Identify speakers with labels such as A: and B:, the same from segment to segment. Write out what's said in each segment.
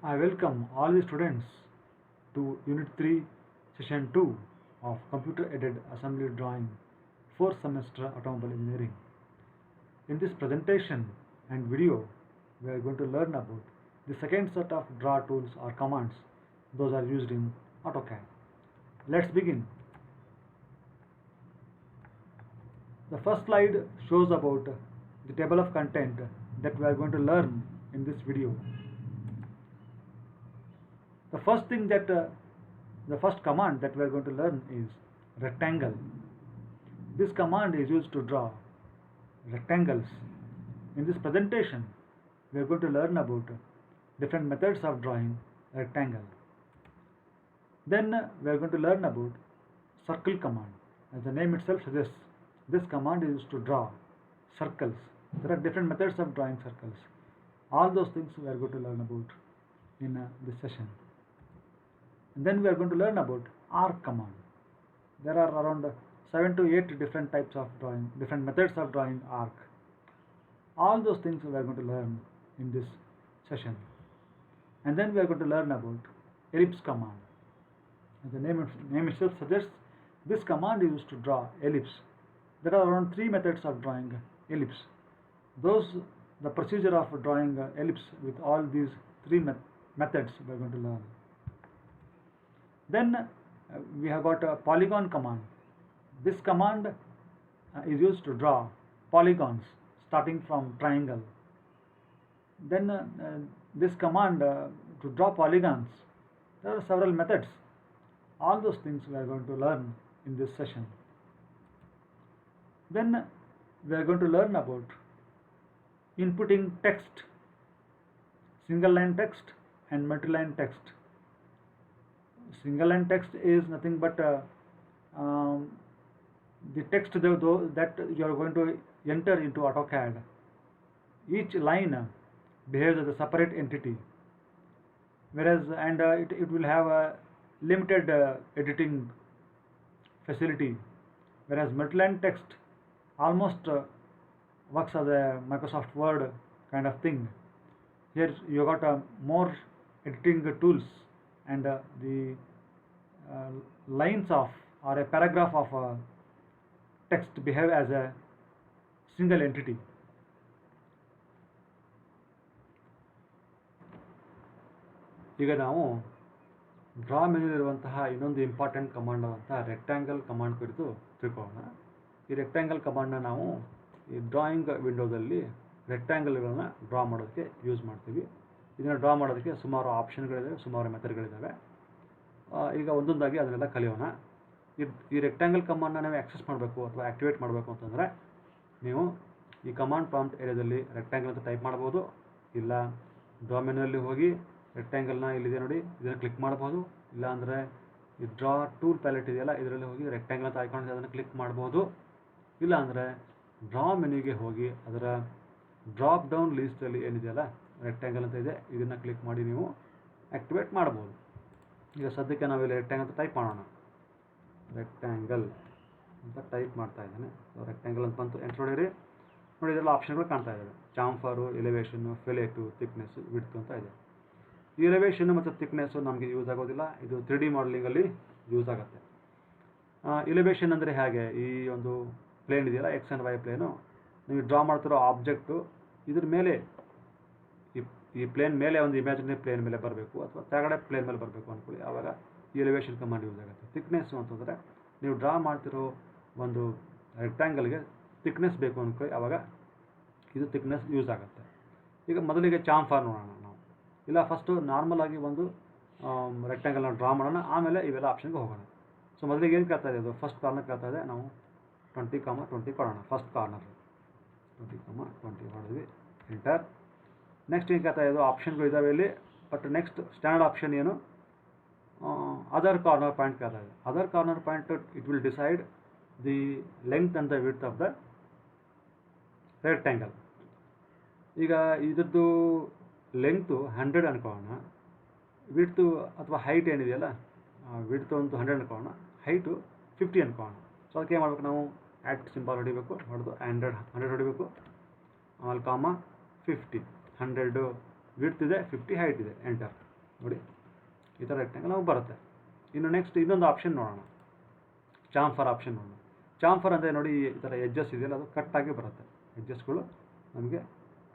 A: I welcome all the students to Unit 3, Session 2 of Computer Aided Assembly Drawing, 4th semester Automobile Engineering. In this presentation and video, we are going to learn about the second set of draw tools or commands. Those are used in AutoCAD. Let's begin. The first slide shows about the table of content that we are going to learn in this video. The first command that we are going to learn is rectangle. This command is used to draw rectangles. In this presentation, we are going to learn about different methods of drawing rectangle. Then we are going to learn about circle command. As the name itself suggests, this command is used to draw circles. There are different methods of drawing circles. All those things we are going to learn about in this session. And then we are going to learn about arc command. There are around 7 to 8 different types of drawing, different methods of drawing arc. All those things we are going to learn in this session. And then we are going to learn about ellipse command. As the name itself suggests, this command is used to draw ellipse. There are around 3 methods of drawing ellipse. The procedure of drawing ellipse with all these 3 methods we are going to learn. Then we have got a polygon command. This command is used to draw polygons starting from triangle. Then this command to draw polygons, there are several methods. All those things we are going to learn in this session. Then we are going to learn about inputting text, single line text and multi-line text. Single line text is nothing but the text that you are going to enter into AutoCAD. Each line behaves as a separate entity, whereas it will have a limited editing facility, whereas multi-line text almost works as a Microsoft Word kind of thing. Here you got more editing tools, and the lines of or a paragraph of text behave as a single entity. ಈಗ ನಾವು draw ಮೆನುವಿರುವಂತಹ ಇನ್ನೊಂದು important command ಅಂತ rectangle command ಕುರಿತು ತಿಳ್ಕೊಳ್ಳೋಣ. ಈ rectangle ಕಮಾಂಡ್ನ ನಾವು ಈ drawing ವಿಂಡೋದಲ್ಲಿ ರೆಕ್ಟ್ಯಾಂಗಲ್ಗಳನ್ನ ಡ್ರಾ ಮಾಡೋದಕ್ಕೆ ಯೂಸ್ ಮಾಡ್ತೀವಿ. ಇದನ್ನು ಡ್ರಾ ಮಾಡೋದಕ್ಕೆ ಸುಮಾರು ಆಪ್ಷನ್ಗಳಿದ್ದಾವೆ, ಸುಮಾರು ಮೆಥಡ್ಗಳಿದ್ದಾವೆ. ಈಗ ಒಂದೊಂದಾಗಿ ಅದನ್ನೆಲ್ಲ ಕಲಿಯೋಣ. ಈ ರೆಕ್ಟ್ಯಾಂಗಲ್ ಕಮಾಂಡ್ನ ನಾವು ಆಕ್ಸೆಸ್ ಮಾಡಬೇಕು ಅಥವಾ ಆ್ಯಕ್ಟಿವೇಟ್ ಮಾಡಬೇಕು ಅಂತಂದರೆ ನೀವು ಈ ಕಮಾಂಡ್ ಪ್ರಾಂಪ್ಟ್ ಏರಿಯಾದಲ್ಲಿ ರೆಕ್ಟ್ಯಾಂಗಲ್ ಅಂತ ಟೈಪ್ ಮಾಡ್ಬೋದು, ಇಲ್ಲ ಡ್ರಾ ಮೆನುವಲ್ಲಿ ಹೋಗಿ ರೆಕ್ಟ್ಯಾಂಗಲ್ನ ಇಲ್ಲಿದೆ ನೋಡಿ ಇದನ್ನು ಕ್ಲಿಕ್ ಮಾಡ್ಬೋದು, ಇಲ್ಲ ಅಂದರೆ ಈ ಡ್ರಾ ಟೂಲ್ ಪ್ಯಾಲೆಟ್ ಇದೆಯಲ್ಲ ಇದರಲ್ಲಿ ಹೋಗಿ ರೆಕ್ಟ್ಯಾಂಗಲ್ ಅಂತ ಐಕಾನ್ ಅದನ್ನು ಕ್ಲಿಕ್ ಮಾಡ್ಬೋದು, ಇಲ್ಲ ಅಂದರೆ ಡ್ರಾ ಮೆನ್ಯೂಗೆ ಹೋಗಿ ಅದರ ಡ್ರಾಪ್ ಡೌನ್ ಲೀಸ್ಟಲ್ಲಿ ಏನಿದೆಯಲ್ಲ ರೆಕ್ಟ್ಯಾಂಗಲ್ ಅಂತ ಇದೆ ಇದನ್ನು ಕ್ಲಿಕ್ ಮಾಡಿ ನೀವು ಆ್ಯಕ್ಟಿವೇಟ್ ಮಾಡ್ಬೋದು. ಈಗ ಸದ್ಯಕ್ಕೆ ನಾವಿಲ್ಲಿ ರೆಕ್ಟ್ಯಾಂಗಲ್ ಅಂತ ಟೈಪ್ ಮಾಡೋಣ. ರೆಕ್ಟ್ಯಾಂಗಲ್ ಅಂತ ಟೈಪ್ ಮಾಡ್ತಾ ಇದ್ದೇನೆ. ರೆಕ್ಟ್ಯಾಂಗಲ್ ಅಂತ ಬಂತು, ಎಂಟರ್ ಹೊಡೀರಿ. ನೋಡಿ ಇದೆಲ್ಲ ಆಪ್ಷನ್ಗಳು ಕಾಣ್ತಾ ಇದ್ದಾವೆ. ಚಾಂಫರು, ಎಲಿವೇಷನ್ನು, ಫಿಲೆಟು, ಥಿಕ್ನೆಸ್ಸು, ವಿಡ್ತು ಅಂತ ಇದೆ. ಈ ಎಲಿವೇಷನ್ನು ಮತ್ತು ಥಿಕ್ನೆಸ್ಸು ನಮಗೆ ಯೂಸ್ ಆಗೋದಿಲ್ಲ, ಇದು 3D ಮಾಡಲಿಂಗಲ್ಲಿ ಯೂಸ್ ಆಗುತ್ತೆ. ಎಲಿವೇಷನ್ ಅಂದರೆ ಹೇಗೆ, ಈ ಒಂದು ಪ್ಲೇನ್ ಇದೆಯಲ್ಲ ಎಕ್ಸ್ ಆ್ಯಂಡ್ ವೈ ಪ್ಲೇನು, ನೀವು ಡ್ರಾ ಮಾಡ್ತಿರೋ ಆಬ್ಜೆಕ್ಟು ಇದ್ರ ಮೇಲೆ ಈ ಪ್ಲೇನ್ ಮೇಲೆ ಒಂದು ಇಮ್ಯಾಜಿನರಿ ಪ್ಲೇನ್ ಮೇಲೆ ಬರಬೇಕು ಅಥವಾ ತೆಗಡೆ ಪ್ಲೇನ್ ಮೇಲೆ ಬರಬೇಕು ಅಂದ್ಕೊಳ್ಳಿ, ಆವಾಗ ಈ ಎಲಿವೇಷನ್ ಕಮಾಂಡ್ ಯೂಸ್ ಆಗುತ್ತೆ. ಥಿಕ್ನೆಸ್ಸು ಅಂತಂದರೆ ನೀವು ಡ್ರಾ ಮಾಡ್ತಿರೋ ಒಂದು ರೆಕ್ಟ್ಯಾಂಗಲ್ಗೆ ಥಿಕ್ನೆಸ್ ಬೇಕು ಅಂದ್ಕೊಳ್ಳಿ, ಆವಾಗ ಇದು ಥಿಕ್ನೆಸ್ ಯೂಸ್ ಆಗುತ್ತೆ. ಈಗ ಮೊದಲಿಗೆ ಚಾಂಫರ್ ನೋಡೋಣ ನಾವು, ಇಲ್ಲ ಫಸ್ಟು ನಾರ್ಮಲ್ ಆಗಿ ಒಂದು ರೆಕ್ಟ್ಯಾಂಗಲ್ನ ಡ್ರಾ ಮಾಡೋಣ, ಆಮೇಲೆ ಇವೆಲ್ಲ ಆಪ್ಷನ್ಗೆ ಹೋಗೋಣ. ಸೊ ಮೊದಲಿಗೆ ಏನು ಕೇಳ್ತಾ ಇದೆ, ಅದು ಫಸ್ಟ್ ಕಾರ್ನರ್ ಕೇಳ್ತಾ ಇದೆ. ನಾವು 20, 20 ಕೊಡೋಣ. ಫಸ್ಟ್ ಕಾರ್ನರ್ 20, 20 ಮಾಡಿದ್ವಿ, ಎಂಟರ್. ನೆಕ್ಸ್ಟ್ ಏನು ಕೇಳ್ತಾ ಇದೆ, ಆಪ್ಷನ್ಗಳು ಇದ್ದಾವೆ ಇಲ್ಲಿ, ಬಟ್ ನೆಕ್ಸ್ಟ್ ಸ್ಟ್ಯಾಂಡರ್ಡ್ ಆಪ್ಷನ್ ಏನು, ಅದರ್ ಕಾರ್ನರ್ ಪಾಯಿಂಟ್ ಕೇಳ್ತಾ ಇದೆ. Other corner point it will decide the length and the width of the rectangle. ಈಗ ಇದ್ರದ್ದು ಲೆಂಗ್ತು 100 ಅನ್ಕೊಳ್ಳೋಣ, ವಿಡ್ತು ಅಥವಾ ಹೈಟ್ ಏನಿದೆಯಲ್ಲ ವಿಡ್ತು ಒಂದು 100 ಅನ್ಕೊಳ್ಳೋಣ, ಹೈಟು 50 ಅನ್ಕೊಳ್ಳೋಣ. ಸೊ ಅದಕ್ಕೆ ಏನು ಮಾಡಬೇಕು, ನಾವು ಆ್ಯಟ್ ಸಿಂಬಲ್ ಹೊಡಿಬೇಕು, ಹೊಡೆದು 100 ಹೊಡಿಬೇಕು, ಆಮೇಲೆ ಕಾಮ 50, 100 ವಿಡ್ತ್ ಇದೆ, 50 ಹೈಟ್ ಇದೆ, ಎಂಟರ್. ನೋಡಿ ಈ ಥರ ರೆಕ್ಟ್ಯಾಂಗಲ್ ನಮಗೆ ಬರುತ್ತೆ. ಇನ್ನು ನೆಕ್ಸ್ಟ್ ಇನ್ನೊಂದು ಆಪ್ಷನ್ ನೋಡೋಣ, ಚಾಂಫರ್ ಆಪ್ಷನ್ ನೋಡೋಣ. ಚಾಂಫರ್ ಅಂದರೆ ನೋಡಿ ಈ ಥರ ಎಡ್ಜಸ್ ಇದೆಯಲ್ಲ ಅದು ಕಟ್ಟಾಗಿ ಬರುತ್ತೆ, ಎಡ್ಜಸ್ಗಳು ನಮಗೆ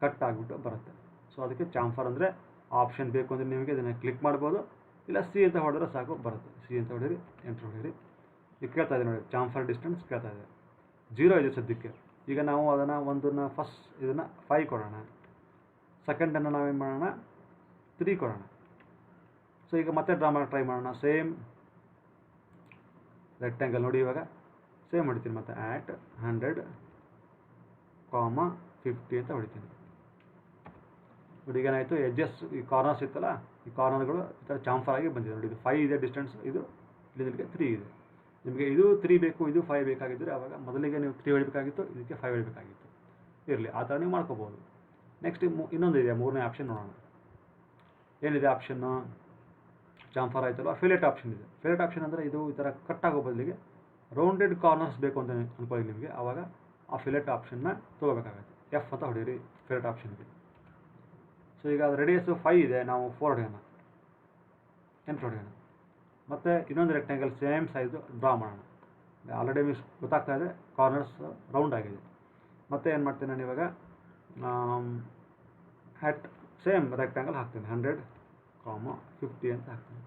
A: ಕಟ್ ಆಗಿಬಿಟ್ಟು ಬರುತ್ತೆ. ಸೊ ಅದಕ್ಕೆ ಚಾಂಫರ್ ಅಂದರೆ ಆಪ್ಷನ್ ಬೇಕು ಅಂದರೆ ನಿಮಗೆ ಇದನ್ನು ಕ್ಲಿಕ್ ಮಾಡ್ಬೋದು, ಇಲ್ಲ ಸಿ ಅಂತ ಹೊಡೆದ್ರೆ ಸಾಕು ಬರುತ್ತೆ. ಸಿ ಅಂತ ಹೊಡೀರಿ, ಎಂಟ್ರ್ ಹೊಡೀರಿ. ಈಗ ಕೇಳ್ತಾ ಇದೆ ನೋಡಿ ಚಾಂಫರ್ ಡಿಸ್ಟೆನ್ಸ್ ಕೇಳ್ತಾ ಇದೆ, 0 ಇದೆ ಸದ್ಯಕ್ಕೆ. ಈಗ ನಾವು ಅದನ್ನು ಒಂದನ್ನು ಫಸ್ಟ್ ಇದನ್ನು 5 ಕೊಡೋಣ, ಸೆಕೆಂಡನ್ನು ನಾವೇನು ಮಾಡೋಣ 3 ಕೊಡೋಣ. ಸೊ ಈಗ ಮತ್ತೆ ಡ್ರಾ ಮಾಡಿ ಟ್ರೈ ಮಾಡೋಣ. ಸೇಮ್ ರೆಕ್ಟ್ಯಾಂಗಲ್ ನೋಡಿ, ಇವಾಗ ಸೇಮ್ ಹೊಡಿತೀನಿ, ಮತ್ತೆ ಆ್ಯಟ್ 100, 50 ಅಂತ ಹೊಡಿತೀನಿ. ನೋಡಿ ಈಗ ಏನಾಯಿತು, ಎಡ್ಜಸ್ ಈ ಕಾರ್ನರ್ಸ್ ಇತ್ತಲ್ಲ, ಈ ಕಾರ್ನರ್ಗಳು ಈ ಥರ ಚಾಂಫರ್ ಆಗಿ ಬಂದಿದೆ ನೋಡಿ. ಇದು 5 ಇದೆ ಡಿಸ್ಟೆನ್ಸ್, ಇದು ಇಲ್ಲಿಗೆ 3 ಇದೆ. ನಿಮಗೆ ಇದು 3 ಬೇಕು, ಇದು 5 ಬೇಕಾಗಿದ್ದರೆ ಆವಾಗ ಮೊದಲಿಗೆ ನೀವು 3 ಹೊಡಿಬೇಕಾಗಿತ್ತು, ಇದಕ್ಕೆ 5 ಹೊಡಿಬೇಕಾಗಿತ್ತು. ಇರಲಿ, ಆ ಥರ ನೀವು ಮಾಡ್ಕೋಬೋದು. ನೆಕ್ಸ್ಟ್ ಇನ್ನೊಂದು ಇದೆ, ಮೂರನೇ ಆಪ್ಷನ್ ನೋಡೋಣ. ಏನಿದೆ ಆಪ್ಷನ್ನು? ಚಾಂಫರ್ ಆಯ್ತಲ್ಲ, ಫಿಲೆಟ್ ಆಪ್ಷನ್ ಇದೆ. ಫಿಲೆಟ್ ಆಪ್ಷನ್ ಅಂದರೆ ಇದು ಈ ಥರ ಕಟ್ ಆಗೋ ಬದಲಿಗೆ ರೌಂಡೆಡ್ ಕಾರ್ನರ್ಸ್ ಬೇಕು ಅಂತ ಅಂದ್ಕೊಳ್ಳಿ ನಿಮಗೆ, ಆವಾಗ ಆ ಫಿಲೆಟ್ ಆಪ್ಷನ್ನ ತೊಗೋಬೇಕಾಗುತ್ತೆ. ಎಫ್ ಅಂತ ಹೊಡೀರಿ ಫಿಲೆಟ್ ಆಪ್ಷನ್ಗೆ. ಸೊ ಈಗ ಅದು ರೇಡಿಯಸ್ಸು 5 ಇದೆ, ನಾವು 4 ಹೊಡೆಯೋಣ, ಎಂಟ್ರ್ ಹೊಡೆಯೋಣ. ಮತ್ತು ಇನ್ನೊಂದು ರೆಕ್ಟ್ಯಾಂಗಲ್ ಸೇಮ್ ಸೈಜು ಡ್ರಾ ಮಾಡೋಣ. ಆಲ್ರೆಡಿ ಮಿಸ್ ಗೊತ್ತಾಗ್ತಾ ಇದೆ, ಕಾರ್ನರ್ಸ್ ರೌಂಡ್ ಆಗಿದೆ. ಮತ್ತು ಏನು ಮಾಡ್ತೀನಿ ನಾನು ಇವಾಗ ಹ್ಯಾಟ್ ಸೇಮ್ ರೆಕ್ಟ್ಯಾಂಗಲ್ ಹಾಕ್ತೀನಿ, 100, 50 ಅಂತ ಹಾಕ್ತೀನಿ.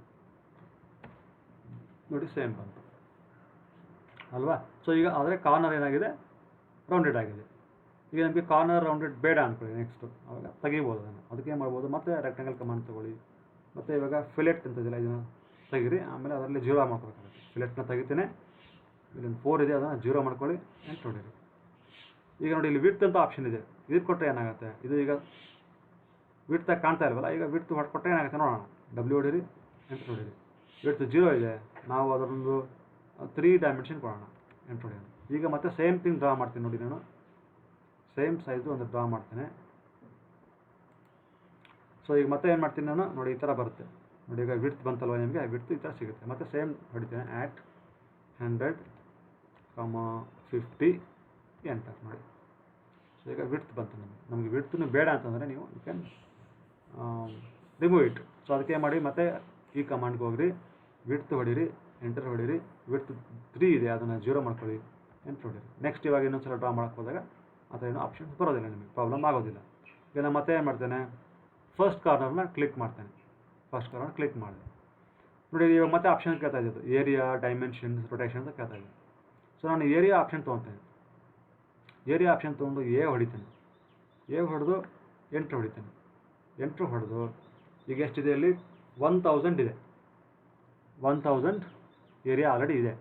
A: ನೋಡಿ ಸೇಮ್ ಬಂತು ಅಲ್ವಾ? ಸೊ ಈಗ ಆದರೆ ಕಾರ್ನರ್ ಏನಾಗಿದೆ, ರೌಂಡೆಡ್ ಆಗಿದೆ. ಈಗ ನಮಗೆ ಕಾರ್ನರ್ ರೌಂಡೆಡ್ ಬೇಡ ಅಂದ್ಕೊಳ್ಳಿ, ನೆಕ್ಸ್ಟು ಆವಾಗ ತೆಗಿಬೋದು ಅದನ್ನು. ಅದಕ್ಕೆ ಮಾಡ್ಬೋದು, ಮತ್ತು ರೆಕ್ಟ್ಯಾಂಗಲ್ ಕಮಾಂಡ್ ತೊಗೊಳ್ಳಿ. ಮತ್ತು ಇವಾಗ ಫಿಲೆಟ್ ಅಂತಿದೆಯಲ್ಲ, ಇದನ್ನು ತೆಗೀರಿ, ಆಮೇಲೆ ಅದರಲ್ಲಿ 0 ಮಾಡ್ಕೊಬೇಕಾಗುತ್ತೆ. ಫಿಲೆಟ್ನ ತೆಗಿತೇನೆ, ಇಲ್ಲೊಂದು 4 ಇದೆ, ಅದನ್ನು 0 ಮಾಡ್ಕೊಳ್ಳಿ, ಎಂಟ್ರ್ ಹೊಡೀರಿ. ಈಗ ನೋಡಿ ಇಲ್ಲಿ ವಿಡ್ತ್ ಅಂತ ಆಪ್ಷನ್ ಇದೆ, ಇದು ಕೊಟ್ಟರೆ ಏನಾಗುತ್ತೆ, ಇದು ಈಗ ವಿಡ್ತಾಗಿ ಕಾಣ್ತಾ ಇಲ್ವಲ್ಲ, ಈಗ ವಿಡ್ತ್ ಹೊಡ್ಕೊಟ್ರೆ ಏನಾಗುತ್ತೆ ನೋಡೋಣ. W ಹೊಡೀರಿ, ಎಂಟ್ರ್ ಹೊಡೀರಿ. ವಿಡ್ತ್ 0 ಇದೆ, ನಾವು ಅದರೊಂದು 3 ಡೈಮೆನ್ಷನ್ ಕೊಡೋಣ, ಎಂಟ್ರ್ ಹೊಡೆಯೋಣ. ಈಗ ಮತ್ತೆ ಸೇಮ್ ಥಿಂಗ್ ಡ್ರಾ ಮಾಡ್ತೀನಿ ನೋಡಿ, ನಾನು ಸೇಮ್ ಸೈಜು ಒಂದು ಡ್ರಾ ಮಾಡ್ತೇನೆ. ಸೊ ಈಗ ಮತ್ತೆ ಏನು ಮಾಡ್ತೀನಿ ನಾನು ನೋಡಿ, ಈ ಥರ ಬರುತ್ತೆ ನೋಡಿ. ಈಗ ವಿಡ್ತ್ ಬಂತಲ್ವ ನಿಮಗೆ, ವಿಡ್ತ್ ಈ ಥರ ಸಿಗುತ್ತೆ. ಮತ್ತು ಸೇಮ್ ಹೊಡಿತೇನೆ, ಆ್ಯಟ್ 100, 50 ಎಂಟರ್ ಮಾಡಿ. ಸೊ ಈಗ ವಿಡ್ತ್ ಬಂತು ನಮಗೆ ವಿಡ್ತೂ ಬೇಡ ಅಂತಂದರೆ ನೀವು you can remove it. So ಅದಕ್ಕೆ ಮಾಡಿ ಮತ್ತೆ ಈ ಕಮಾಂಡ್ಗೆ ಹೋಗ್ರಿ, ವಿಡ್ತ್ ಹೊಡೀರಿ, ಎಂಟರ್ ಹೊಡೀರಿ. ವಿಡ್ತ್ 3 ಇದೆ, ಅದನ್ನು 0 ಮಾಡ್ಕೊಳ್ಳಿ, ಎಂಟರ್ ಹೊಡೀರಿ. ನೆಕ್ಸ್ಟ್ ಇವಾಗ ಇನ್ನೊಂದು ಸಲ ಡ್ರಾ ಮಾಡೋಕ್ಕೆ ಹೋದಾಗ ಆ ಥರ ಏನೋ ಆಪ್ಷನ್ಸ್ ಬರೋದಿಲ್ಲ, ನಿಮಗೆ ಪ್ರಾಬ್ಲಮ್ ಆಗೋದಿಲ್ಲ. ಈಗ ನಾನು ಮತ್ತೆ ಏನು ಮಾಡ್ತೇನೆ, ಫಸ್ಟ್ ಕಾರ್ನರ್ನ ಕ್ಲಿಕ್ ಮಾಡ್ತೇನೆ. ಫಸ್ಟ್ ಕಾರ್ನರ್ ಕ್ಲಿಕ್ ಮಾಡಿದೆ ನೋಡಿ, ಇವಾಗ ಮತ್ತೆ ಆಪ್ಷನ್ ಕೇಳ್ತಾ ಇದ್ದು ಏರಿಯಾ, ಡೈಮೆನ್ಷನ್ಸ್, ರೊಟೇಷನ್ ಅಂತ ಕೇಳ್ತಾ ಇದೆ. ಸೊ ನಾನು ಏರಿಯಾ ಆಪ್ಷನ್ ತೊಗೊತೇನೆ. ಏರಿಯಾ ಆಪ್ಷನ್ ತೊಗೊಂಡು ಎ ಹೊಡಿತೇನೆ. ಎ ಹೊಡೆದು ಎಂಟ್ರ್ ಹೊಡಿತೇನೆ. ಎಂಟ್ರ್ ಹೊಡೆದು ಈಗ ಎಷ್ಟಿದೆ ಇಲ್ಲಿ, 1000 ಇದೆ. 1000 ಏರಿಯಾ ಆಲ್ರೆಡಿ ಇದೆ.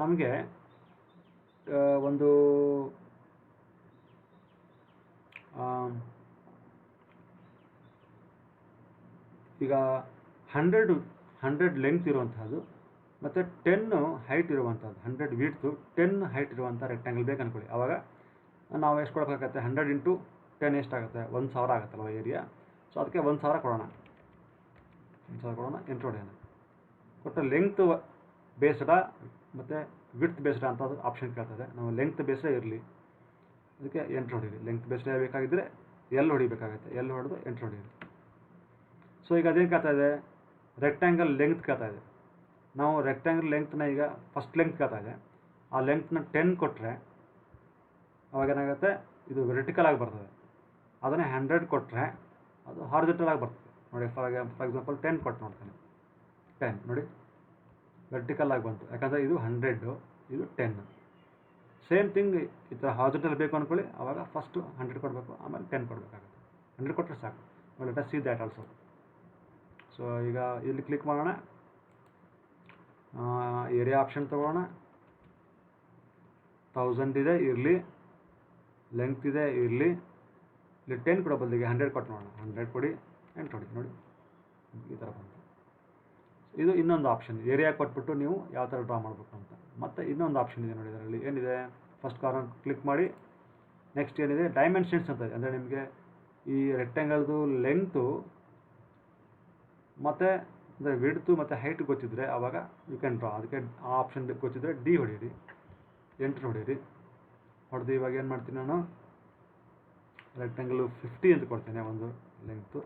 A: ನಮಗೆ ಒಂದು ಈಗ 100 ಲೆಂತ್ ಇರುವಂಥದ್ದು ಮತ್ತು 10 ಹೈಟ್ ಇರುವಂಥದ್ದು, 100 ವಿಡ್ತು 10 ಹೈಟ್ ಇರುವಂಥ ರೆಕ್ಟ್ಯಾಂಗಲ್ ಬೇಕು ಅಂದ್ಕೊಳ್ಳಿ. ಆವಾಗ ನಾವು ಎಷ್ಟು ಕೊಡಬೇಕಾಗತ್ತೆ, 100 × 10 ಎಷ್ಟಾಗುತ್ತೆ, 1000 ಆಗುತ್ತಲ್ವ ಏರಿಯಾ. ಸೊ ಅದಕ್ಕೆ 1000 ಕೊಡೋಣ, 1000 ಕೊಡೋಣ, ಎಂಟ್ರ್ ಹೊಡೆಯೋಣ. ಕೊಟ್ಟು ಲೆಂತ್ ಬೇಸ್ಡ ಮತ್ತು ವಿಡ್ತ್ ಬೇಸ್ಡ ಅಂತ ಅದು ಆಪ್ಷನ್ ಕೇಳ್ತದೆ. ನಾವು ಲೆಂತ್ ಬೇಸ್ಡೇ ಇರಲಿ, ಅದಕ್ಕೆ ಎಂಟ್ರ್ ಹೊಡೀರಿ. ಲೆಂತ್ ಬೇಸ್ಡೇ ಬೇಕಾಗಿದ್ದರೆ ಎಲ್ ಹೊಡಿಬೇಕಾಗುತ್ತೆ, ಎಲ್ ಹೊಡೆದು ಎಂಟ್ರ್ ಹೊಡೀರಿ. ಸೊ ಈಗ ಅದೇನು ಕೇಳ್ತಾ ಇದೆ, ರೆಕ್ಟ್ಯಾಂಗಲ್ ಲೆಂತ್ ಕೇಳ್ತಾ ಇದೆ. ನಾವು ರೆಕ್ಟ್ಯಾಂಗಲ್ ಲೆಂತ್ನ ಈಗ ಫಸ್ಟ್ ಲೆಂತ್ ಕೇಳ್ತಾ ಇದೆ, ಆ ಲೆಂತ್ನ 10 ಕೊಟ್ಟರೆ ಅವಾಗ ಏನಾಗುತ್ತೆ, ಇದು ವೆರ್ಟಿಕಲ್ ಆಗಿ ಬರ್ತದೆ. ಅದನ್ನೇ 100 ಕೊಟ್ಟರೆ ಅದು ಹಾರಿಜಾಂಟಲ್ ಆಗಿ ಬರ್ತದೆ ನೋಡಿ. ಫಾರ್ ಎಕ್ಸಾಂಪಲ್ 10 ಕೊಟ್ಟು ನೋಡ್ತೇನೆ, 10 ನೋಡಿ ವೆರ್ಟಿಕಲ್ ಆಗಿ ಬಂತು, ಯಾಕಂದರೆ ಇದು 100, ಇದು 10. ಸೇಮ್ ಥಿಂಗ್ ಈ ಥರ ಹಾರಿಜಾಂಟಲ್ ಬೇಕು ಅಂದ್ಕೊಳ್ಳಿ, ಆವಾಗ ಫಸ್ಟು 100 ಕೊಡಬೇಕು, ಆಮೇಲೆ 10 ಕೊಡಬೇಕಾಗುತ್ತೆ. 100 ಕೊಟ್ಟರೆ ಸಾಕು. Let us see that also. So ಈಗ ಇಲ್ಲಿ ಕ್ಲಿಕ್ ಮಾಡೋಣ, ಏರಿಯಾ ಆಪ್ಷನ್ ತೊಗೊಳ್ಳೋಣ. 1000 ಇದೆ ಇರಲಿ, ಲೆಂತ್ ಇದೆ ಇರಲಿ, ಇಲ್ಲಿ 10 ಕೊಡೋ ಬದಲಿಗೆ 100 ಕೊಟ್ಟು ನೋಡೋಣ. 100 ಕೊಡಿ, ಎಂಟ್ರ್ ಹೊಡಿ. ನೋಡಿ ಈ ಥರ ಬಂತು. ಇದು ಇನ್ನೊಂದು ಆಪ್ಷನ್, ಏರಿಯಾ ಕೊಟ್ಬಿಟ್ಟು ನೀವು ಯಾವ ಥರ ಡ್ರಾ ಮಾಡಬೇಕು ಅಂತ. ಮತ್ತು ಇನ್ನೊಂದು ಆಪ್ಷನ್ ಇದೆ ನೋಡಿ, ಇದರಲ್ಲಿ ಏನಿದೆ, ಫಸ್ಟ್ ಕಾರ್ನರ್ ಕ್ಲಿಕ್ ಮಾಡಿ. ನೆಕ್ಸ್ಟ್ ಏನಿದೆ, ಡೈಮೆನ್ಷನ್ಸ್ ಅಂತ ಇದೆ. ಅಂದರೆ ನಿಮಗೆ ಈ ರೆಕ್ಟ್ಯಾಂಗಲ್ದು ಲೆಂತು ಮತ್ತು ಅಂದರೆ ವಿಡ್ತು ಮತ್ತು ಹೈಟ್ ಗೊತ್ತಿದ್ದರೆ ಆವಾಗ ಯು ಕ್ಯಾನ್ ಡ್ರಾ. ಅದಕ್ಕೆ ಆ ಆಪ್ಷನ್ ಗೊತ್ತಿದ್ದರೆ ಡಿ ಹೊಡೀರಿ, ಎಂಟ್ರ್ ಹೊಡೀರಿ. ಹೊಡೆದು ಇವಾಗ ಏನು ಮಾಡ್ತೀನಿ ನಾನು, ರೆಕ್ಟ್ಯಾಂಗಲು 50 ಅಂತ ಕೊಡ್ತೇನೆ ಒಂದು ಲೆಂಗ್ತು,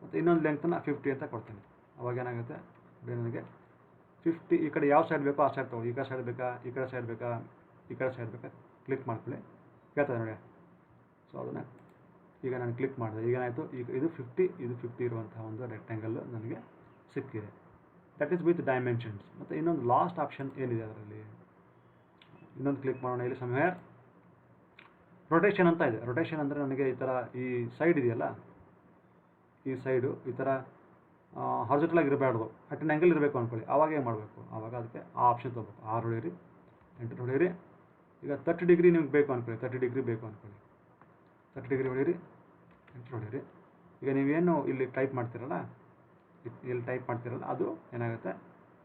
A: ಮತ್ತು ಇನ್ನೊಂದು ಲೆಂಗ್ತನ್ನ 50 ಅಂತ ಕೊಡ್ತೇನೆ. ಅವಾಗ ಏನಾಗುತ್ತೆ ನನಗೆ 50 ಈ ಕಡೆ ಯಾವ ಸೈಡ್ ಬೇಕೋ ಆ ಸೈಡ್ ತೊಗೊಳ್ಳಿ. ಈ ಕಡೆ ಸೈಡ್ ಬೇಕಾ, ಈ ಕಡೆ ಸೈಡ್ ಬೇಕಾ, ಈ ಕಡೆ ಸೈಡ್ ಬೇಕಾ, ಕ್ಲಿಕ್ ಮಾಡ್ಕೊಳ್ಳಿ. ಕೇಳ್ತದೆ ನೋಡಿ. ಸೊ ಅದನ್ನು ಈಗ ನಾನು ಕ್ಲಿಕ್ ಮಾಡಿದೆ. ಈಗ ಏನಾಯಿತು, ಈಗ ಇದು 50 ಇರುವಂತಹ ಒಂದು ರೆಕ್ಟ್ಯಾಂಗಲ್ ನನಗೆ ಸಿಕ್ಕಿದೆ. That is with dimensions. ಮತ್ತು ಇನ್ನೊಂದು ಲಾಸ್ಟ್ ಆಪ್ಷನ್ ಏನಿದೆ ಅದರಲ್ಲಿ, ಇನ್ನೊಂದು ಕ್ಲಿಕ್ ಮಾಡೋಣ. ಇಲ್ಲಿ ಸಮ್ವೇರ್ ರೊಟೇಷನ್ ಅಂತ ಇದೆ. ರೊಟೇಷನ್ ಅಂದರೆ ನನಗೆ ಈ ಥರ ಈ ಸೈಡ್ ಇದೆಯಲ್ಲ, ಈ ಸೈಡು ಈ ಥರ ಹಾರಿಜಾಂಟಲಾಗಿ ಇರಬಾರ್ದು, ಅಟ್ ಆನ್ ಆ್ಯಂಗಲ್ ಇರಬೇಕು ಅಂದ್ಕೊಳ್ಳಿ. ಆವಾಗ ಏನು ಮಾಡಬೇಕು, ಆವಾಗ ಅದಕ್ಕೆ ಆ ಆಪ್ಷನ್ ತೊಗೋಬೇಕು. 6 ಹೊಡೀರಿ, 8 ಹೊಡೀರಿ. ಈಗ 30 ಡಿಗ್ರಿ ನಿಮ್ಗೆ ಬೇಕು ಅಂದ್ಕೊಳ್ಳಿ, 30 ಡಿಗ್ರಿ ಬೇಕು ಅಂದ್ಕೊಳ್ಳಿ, 30 ಡಿಗ್ರಿ ಹೊಡೀರಿ, 8 ಹೊಡೀರಿ. ಈಗ ನೀವೇನು ಇಲ್ಲಿ ಟೈಪ್ ಮಾಡ್ತೀರಲ್ಲ, ಅದು ಏನಾಗುತ್ತೆ,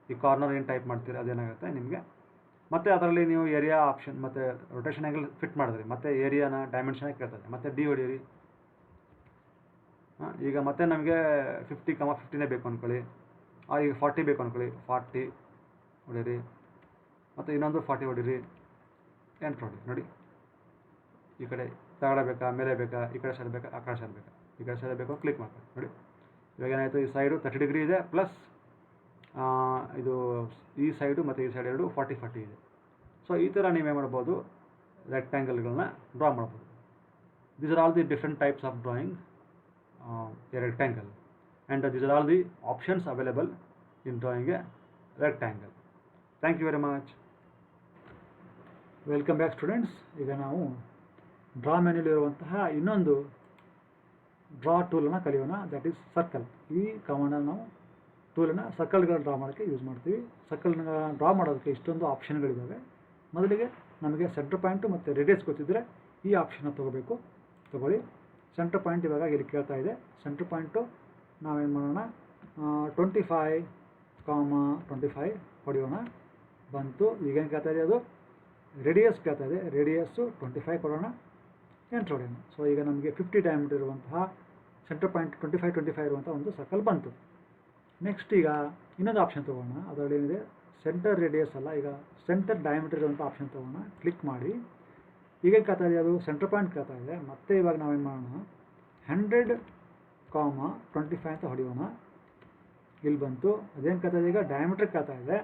A: ಈ ಕಾರ್ನರ್ ಏನು ಟೈಪ್ ಮಾಡ್ತೀರ ಅದೇನಾಗುತ್ತೆ ನಿಮಗೆ. ಮತ್ತು ಅದರಲ್ಲಿ ನೀವು ಏರಿಯಾ ಆಪ್ಷನ್ ಮತ್ತು ರೊಟೇಷನ್ ಆ್ಯಂಗಲ್ ಫಿಟ್ ಮಾಡಿದ್ರಿ, ಮತ್ತು ಏರಿಯಾನ ಡೈಮೆನ್ಷನ್ ಕೇಳ್ತದೆ. ಮತ್ತು ಡಿ ಹೊಡೀರಿ. ಈಗ ಮತ್ತೆ ನಮಗೆ 50, 50ನೇ ಬೇಕು ಅಂದ್ಕೊಳ್ಳಿ. ಈಗ 40 ಬೇಕು ಅಂದ್ಕೊಳ್ಳಿ, 40 ಹೊಡೀರಿ. ಮತ್ತು ಇನ್ನೊಂದು 40 ಹೊಡೀರಿ, 8 ಹೊಡಿ. ನೋಡಿ, ಈ ಕಡೆ ತಗಡೆ ಬೇಕಾ, ಮೇಲೆ ಬೇಕಾ, ಈ ಕಡೆ ಸೈಡ್ ಬೇಕಾ, ಆ ಕಡೆ ಸೈಡ್ ಬೇಕಾ, ಈ ಕಡೆ ಸೈಡ್ ಬೇಕು ಕ್ಲಿಕ್ ಮಾಡ್ಕೊಳ್ಳಿ. ನೋಡಿ, ಇವಾಗ ಏನಾಯಿತು, ಈ ಸೈಡು 30 ಡಿಗ್ರಿ ಇದೆ, ಪ್ಲಸ್ ಇದು ಈ ಸೈಡು ಮತ್ತು ಈ ಸೈಡ್ ಎರಡು 40 ಇದೆ. ಸೊ ಈ ಥರ ನೀವೇ ಮಾಡ್ಬೋದು, ರೆಕ್ಟ್ಯಾಂಗಲ್ಗಳನ್ನ ಡ್ರಾ ಮಾಡ್ಬೋದು. These are all the different types of drawing a rectangle, and these are all the options available in drawing a rectangle. Thank you very much. Welcome back students. ಈಗ ನಾವು draw ಮೆನ್ಯೂಲಿರುವಂತಹ ಇನ್ನೊಂದು draw ಟೂಲನ್ನು ಕಲಿಯೋಣ. That is circle. ಈ ಕಮಾಂಡನ್ನು ನಾವು ಟೂಲನ್ನು ಸರ್ಕಲ್ಗಳನ್ನ draw ಮಾಡೋಕ್ಕೆ use ಮಾಡ್ತೀವಿ. ಸರ್ಕಲ್ನ draw ಮಾಡೋದಕ್ಕೆ ಇಷ್ಟೊಂದು ಆಪ್ಷನ್ಗಳಿದ್ದಾವೆ. ಮೊದಲಿಗೆ ನಮಗೆ ಸೆಂಟರ್ ಪಾಯಿಂಟು ಮತ್ತು ರೇಡಿಯಸ್ ಗೊತ್ತಿದ್ದರೆ ಈ ಆಪ್ಷನ್ನ ತೊಗೊಳ್ಳಿ. ಸೆಂಟರ್ ಪಾಯಿಂಟ್ ಇವಾಗ ಇಲ್ಲಿ ಕೇಳ್ತಾ ಇದೆ. ಸೆಂಟರ್ ಪಾಯಿಂಟು ನಾವೇನು ಮಾಡೋಣ, 25, ಹೊಡೆಯೋಣ. ಬಂತು. ಈಗೇನು ಕೇಳ್ತಾ ಇದೆ, ಅದು ರೇಡಿಯಸ್ ಕೇಳ್ತಾ ಇದೆ. ರೇಡಿಯಸ್ಸು 25 ಕೊಡೋಣ, ಎಂಟರ್ ಹೊಡೆಯೋಣ. ಸೊ ಈಗ ನಮಗೆ 50 ಡಯಾಮೀಟರ್ ಇರುವಂತಹ ಸೆಂಟರ್ ಪಾಯಿಂಟ್ 25 ಇರುವಂಥ ಒಂದು ಸರ್ಕಲ್ ಬಂತು. ನೆಕ್ಸ್ಟ್ ಈಗ ಇನ್ನೊಂದು ಆಪ್ಷನ್ ತೊಗೋಣ. ಅದರಲ್ಲಿ ಏನಿದೆ, ಸೆಂಟರ್ ರೇಡಿಯಸ್ ಅಲ್ಲ, ಈಗ ಸೆಂಟರ್ ಡಯಾಮೀಟರ್ ಇರುವಂಥ ಆಪ್ಷನ್ ತೊಗೋಣ. ಕ್ಲಿಕ್ ಮಾಡಿ. ಈಗ ಕೇಳ್ತಾ ಇದೆ, ಅದು ಸೆಂಟರ್ ಪಾಯಿಂಟ್ ಕೇಳ್ತಾ ಇದೆ. ಮತ್ತೆ ಇವಾಗ ನಾವೇನು ಮಾಡೋಣ, 100, 25 ಅಂತ ಹೊಡೆಯೋಣ. ಇಲ್ಲಿ ಬಂತು. ಅದೇನು ಕೇಳ್ತಾ ಇದೆ, ಈಗ ಡಯಾಮೀಟರ್ ಕೇಳ್ತಾ ಇದೆ.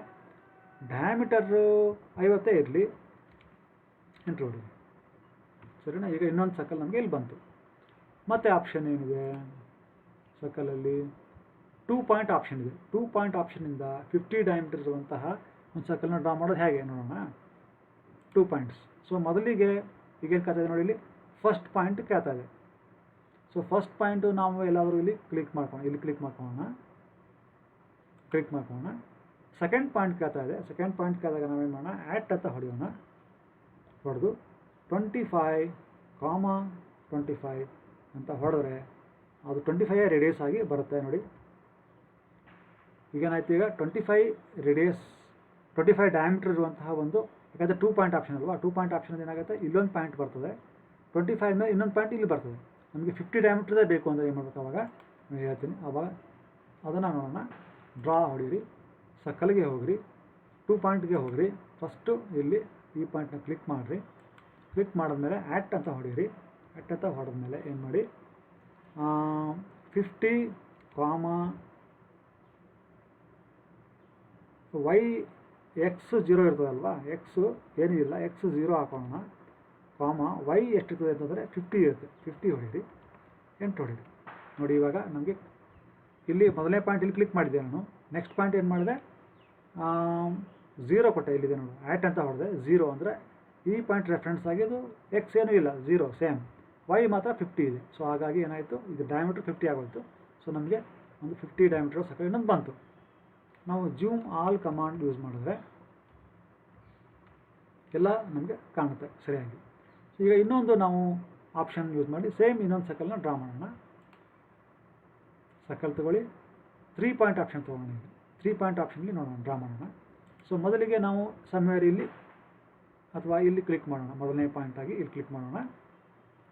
A: ಡಯಾಮೀಟರು 50 ಇರಲಿ, ಎಂಟ್ರ್ ಹೊಡಿ. ಸರಿನಾ. ಈಗ ಇನ್ನೊಂದು ಸರ್ಕಲ್ ನಮಗೆ ಇಲ್ಲಿ ಬಂತು. ಮತ್ತೆ ಆಪ್ಷನ್ ಏನಿದೆ, ಸರ್ಕಲಲ್ಲಿ 2 ಪಾಯಿಂಟ್ ಆಪ್ಷನ್ ಇದೆ. 2 ಪಾಯಿಂಟ್ ಆಪ್ಷನಿಂದ 50 ಡಯಾಮೀಟರ್ ಇರುವಂತಹ ಒಂದು ಸರ್ಕಲ್ನ ಡ್ರಾ ಮಾಡೋದು ಹೇಗೆ ನೋಡೋಣ. 2 ಪಾಯಿಂಟ್ಸ್. ಸೊ ಮೊದಲಿಗೆ ಈಗೇನು ಕೇಳ್ತಾ ಇದೆ ನೋಡಿ, ಇಲ್ಲಿ ಫಸ್ಟ್ ಪಾಯಿಂಟ್ ಕೇಳ್ತಾ ಇದೆ. ಸೊ ಫಸ್ಟ್ ಪಾಯಿಂಟು ನಾವು ಎಲ್ಲಾದರೂ ಇಲ್ಲಿ ಕ್ಲಿಕ್ ಮಾಡ್ಕೊಳ್ಳೋಣ. ಸೆಕೆಂಡ್ ಪಾಯಿಂಟ್ ಕೇಳ್ತಾ ಇದೆ. ಸೆಕೆಂಡ್ ಪಾಯಿಂಟ್ ಕೇಳಿದಾಗ ನಾವೇನು ಮಾಡೋಣ, ಆ್ಯಟ್ ಅಂತ ಹೊಡೆಯೋಣ. ಹೊಡೆದು 25, 25 ಅಂತ ಹೊಡೆದ್ರೆ ಅದು 25 ರೇಡಿಯಸ್ ಆಗಿ ಬರುತ್ತೆ ನೋಡಿ. ಈಗೇನಾಯ್ತು, ಈಗ 25 ರೇಡಿಯಸ್, 25 ಡಯಾಮೀಟರ್ ಇರುವಂತಹ ಒಂದು, ಯಾಕಂದರೆ 2 ಪಾಯಿಂಟ್ ಆಪ್ಷನ್ ಅಲ್ವಾ. 2 ಪಾಯಿಂಟ್ ಆಪ್ಷನ್ ಏನಾಗುತ್ತೆ, ಇಲ್ಲೊಂದು ಪಾಯಿಂಟ್ ಬರ್ತದೆ, 25 ಮೇಲೆ ಇನ್ನೊಂದು ಪಾಯಿಂಟ್ ಇಲ್ಲಿ ಬರ್ತದೆ. ನಮಗೆ 50 ಡಯಾಮೀಟ್ರದೇ ಬೇಕು ಅಂದರೆ ಏನು ಮಾಡಬೇಕು, ಅವಾಗ ನಾನು ಹೇಳ್ತೀನಿ. ಅವಾಗ ಅದನ್ನು ನೋಡೋಣ. ಡ್ರಾ ಹೊಡೀರಿ, ಸರ್ಕಲ್ಗೆ ಹೋಗ್ರಿ, 2 ಪಾಯಿಂಟ್ಗೆ ಹೋಗ್ರಿ. ಫಸ್ಟು ಇಲ್ಲಿ ಈ ಪಾಯಿಂಟ್ನ ಕ್ಲಿಕ್ ಮಾಡಿರಿ. ಕ್ಲಿಕ್ ಮಾಡಿದ್ಮೇಲೆ ಆ್ಯಟ್ ಅಂತ ಹೊಡೀರಿ. ಆ್ಯಟ್ ಅಂತ ಹೊಡೆದ್ಮೇಲೆ ಏನು ಮಾಡಿ, 50, y x 0 ಇರ್ತದಲ್ವಾ, ಎಕ್ಸು ಏನೂ ಇಲ್ಲ, x 0 ಹಾಕೋಣ. y ಎಷ್ಟಿರ್ತದೆ ಅಂತಂದರೆ 50 ಇರುತ್ತೆ. 50 ಹೊಡೀರಿ, ಎಂಟು ಹೊಡೀರಿ. ನೋಡಿ, ಇವಾಗ ನಮಗೆ ಇಲ್ಲಿ ಮೊದಲನೇ ಪಾಯಿಂಟ್ ಇಲ್ಲಿ ಕ್ಲಿಕ್ ಮಾಡಿದ್ದೆ ನಾನು. ನೆಕ್ಸ್ಟ್ ಪಾಯಿಂಟ್ ಏನು ಮಾಡಿದೆ, 0 ಕೊಟ್ಟೆ. ಇಲ್ಲಿದೆ ನೋಡಿ, ಆ್ಯಟ್ ಅಂತ ಹೊಡೆದೆ. 0 ಅಂದರೆ ಈ ಪಾಯಿಂಟ್ ರೆಫರೆನ್ಸ್ ಆಗಿ ಅದು ಎಕ್ಸ್ ಏನೂ ಇಲ್ಲ, 0 ಸೇಮ್. y ಮಾತ್ರ 50 ಇದೆ. ಸೊ ಹಾಗಾಗಿ ಏನಾಯಿತು, ಇದು ಡಯಾಮೀಟ್ರ್ 50 ಆಗೋಯಿತು. ಸೊ ನಮಗೆ ಒಂದು 50 ಡಯಾಮೀಟ್ರ್ ಸರ್ಕಲ್ ಇನ್ನೊಂದು ಬಂತು. ನಾವು ಜೂಮ್ ಆಲ್ ಕಮಾಂಡ್ ಯೂಸ್ ಮಾಡಿದ್ರೆ ಎಲ್ಲ ನಮಗೆ ಕಾಣುತ್ತೆ ಸರಿಯಾಗಿ. ಈಗ ಇನ್ನೊಂದು ನಾವು ಆಪ್ಷನ್ ಯೂಸ್ ಮಾಡಿ ಸೇಮ್ ಇನ್ನೊಂದು ಸರ್ಕಲ್ನ ಡ್ರಾ ಮಾಡೋಣ. ಸರ್ಕಲ್ ತೊಗೊಳ್ಳಿ, 3 ಪಾಯಿಂಟ್ ಆಪ್ಷನ್ ತೊಗೊಳ್ಳೋಣ. ಈಗ 3 ಪಾಯಿಂಟ್ ಆಪ್ಷನ್ಗೆ ನೋಡೋಣ, ಡ್ರಾ ಮಾಡೋಣ. ಸೊ ಮೊದಲಿಗೆ ನಾವು ಸಮ್ವೇರ್ ಇಲ್ಲಿ ಅಥವಾ ಇಲ್ಲಿ ಕ್ಲಿಕ್ ಮಾಡೋಣ. ಮೊದಲನೇ ಪಾಯಿಂಟಾಗಿ ಇಲ್ಲಿ ಕ್ಲಿಕ್ ಮಾಡೋಣ.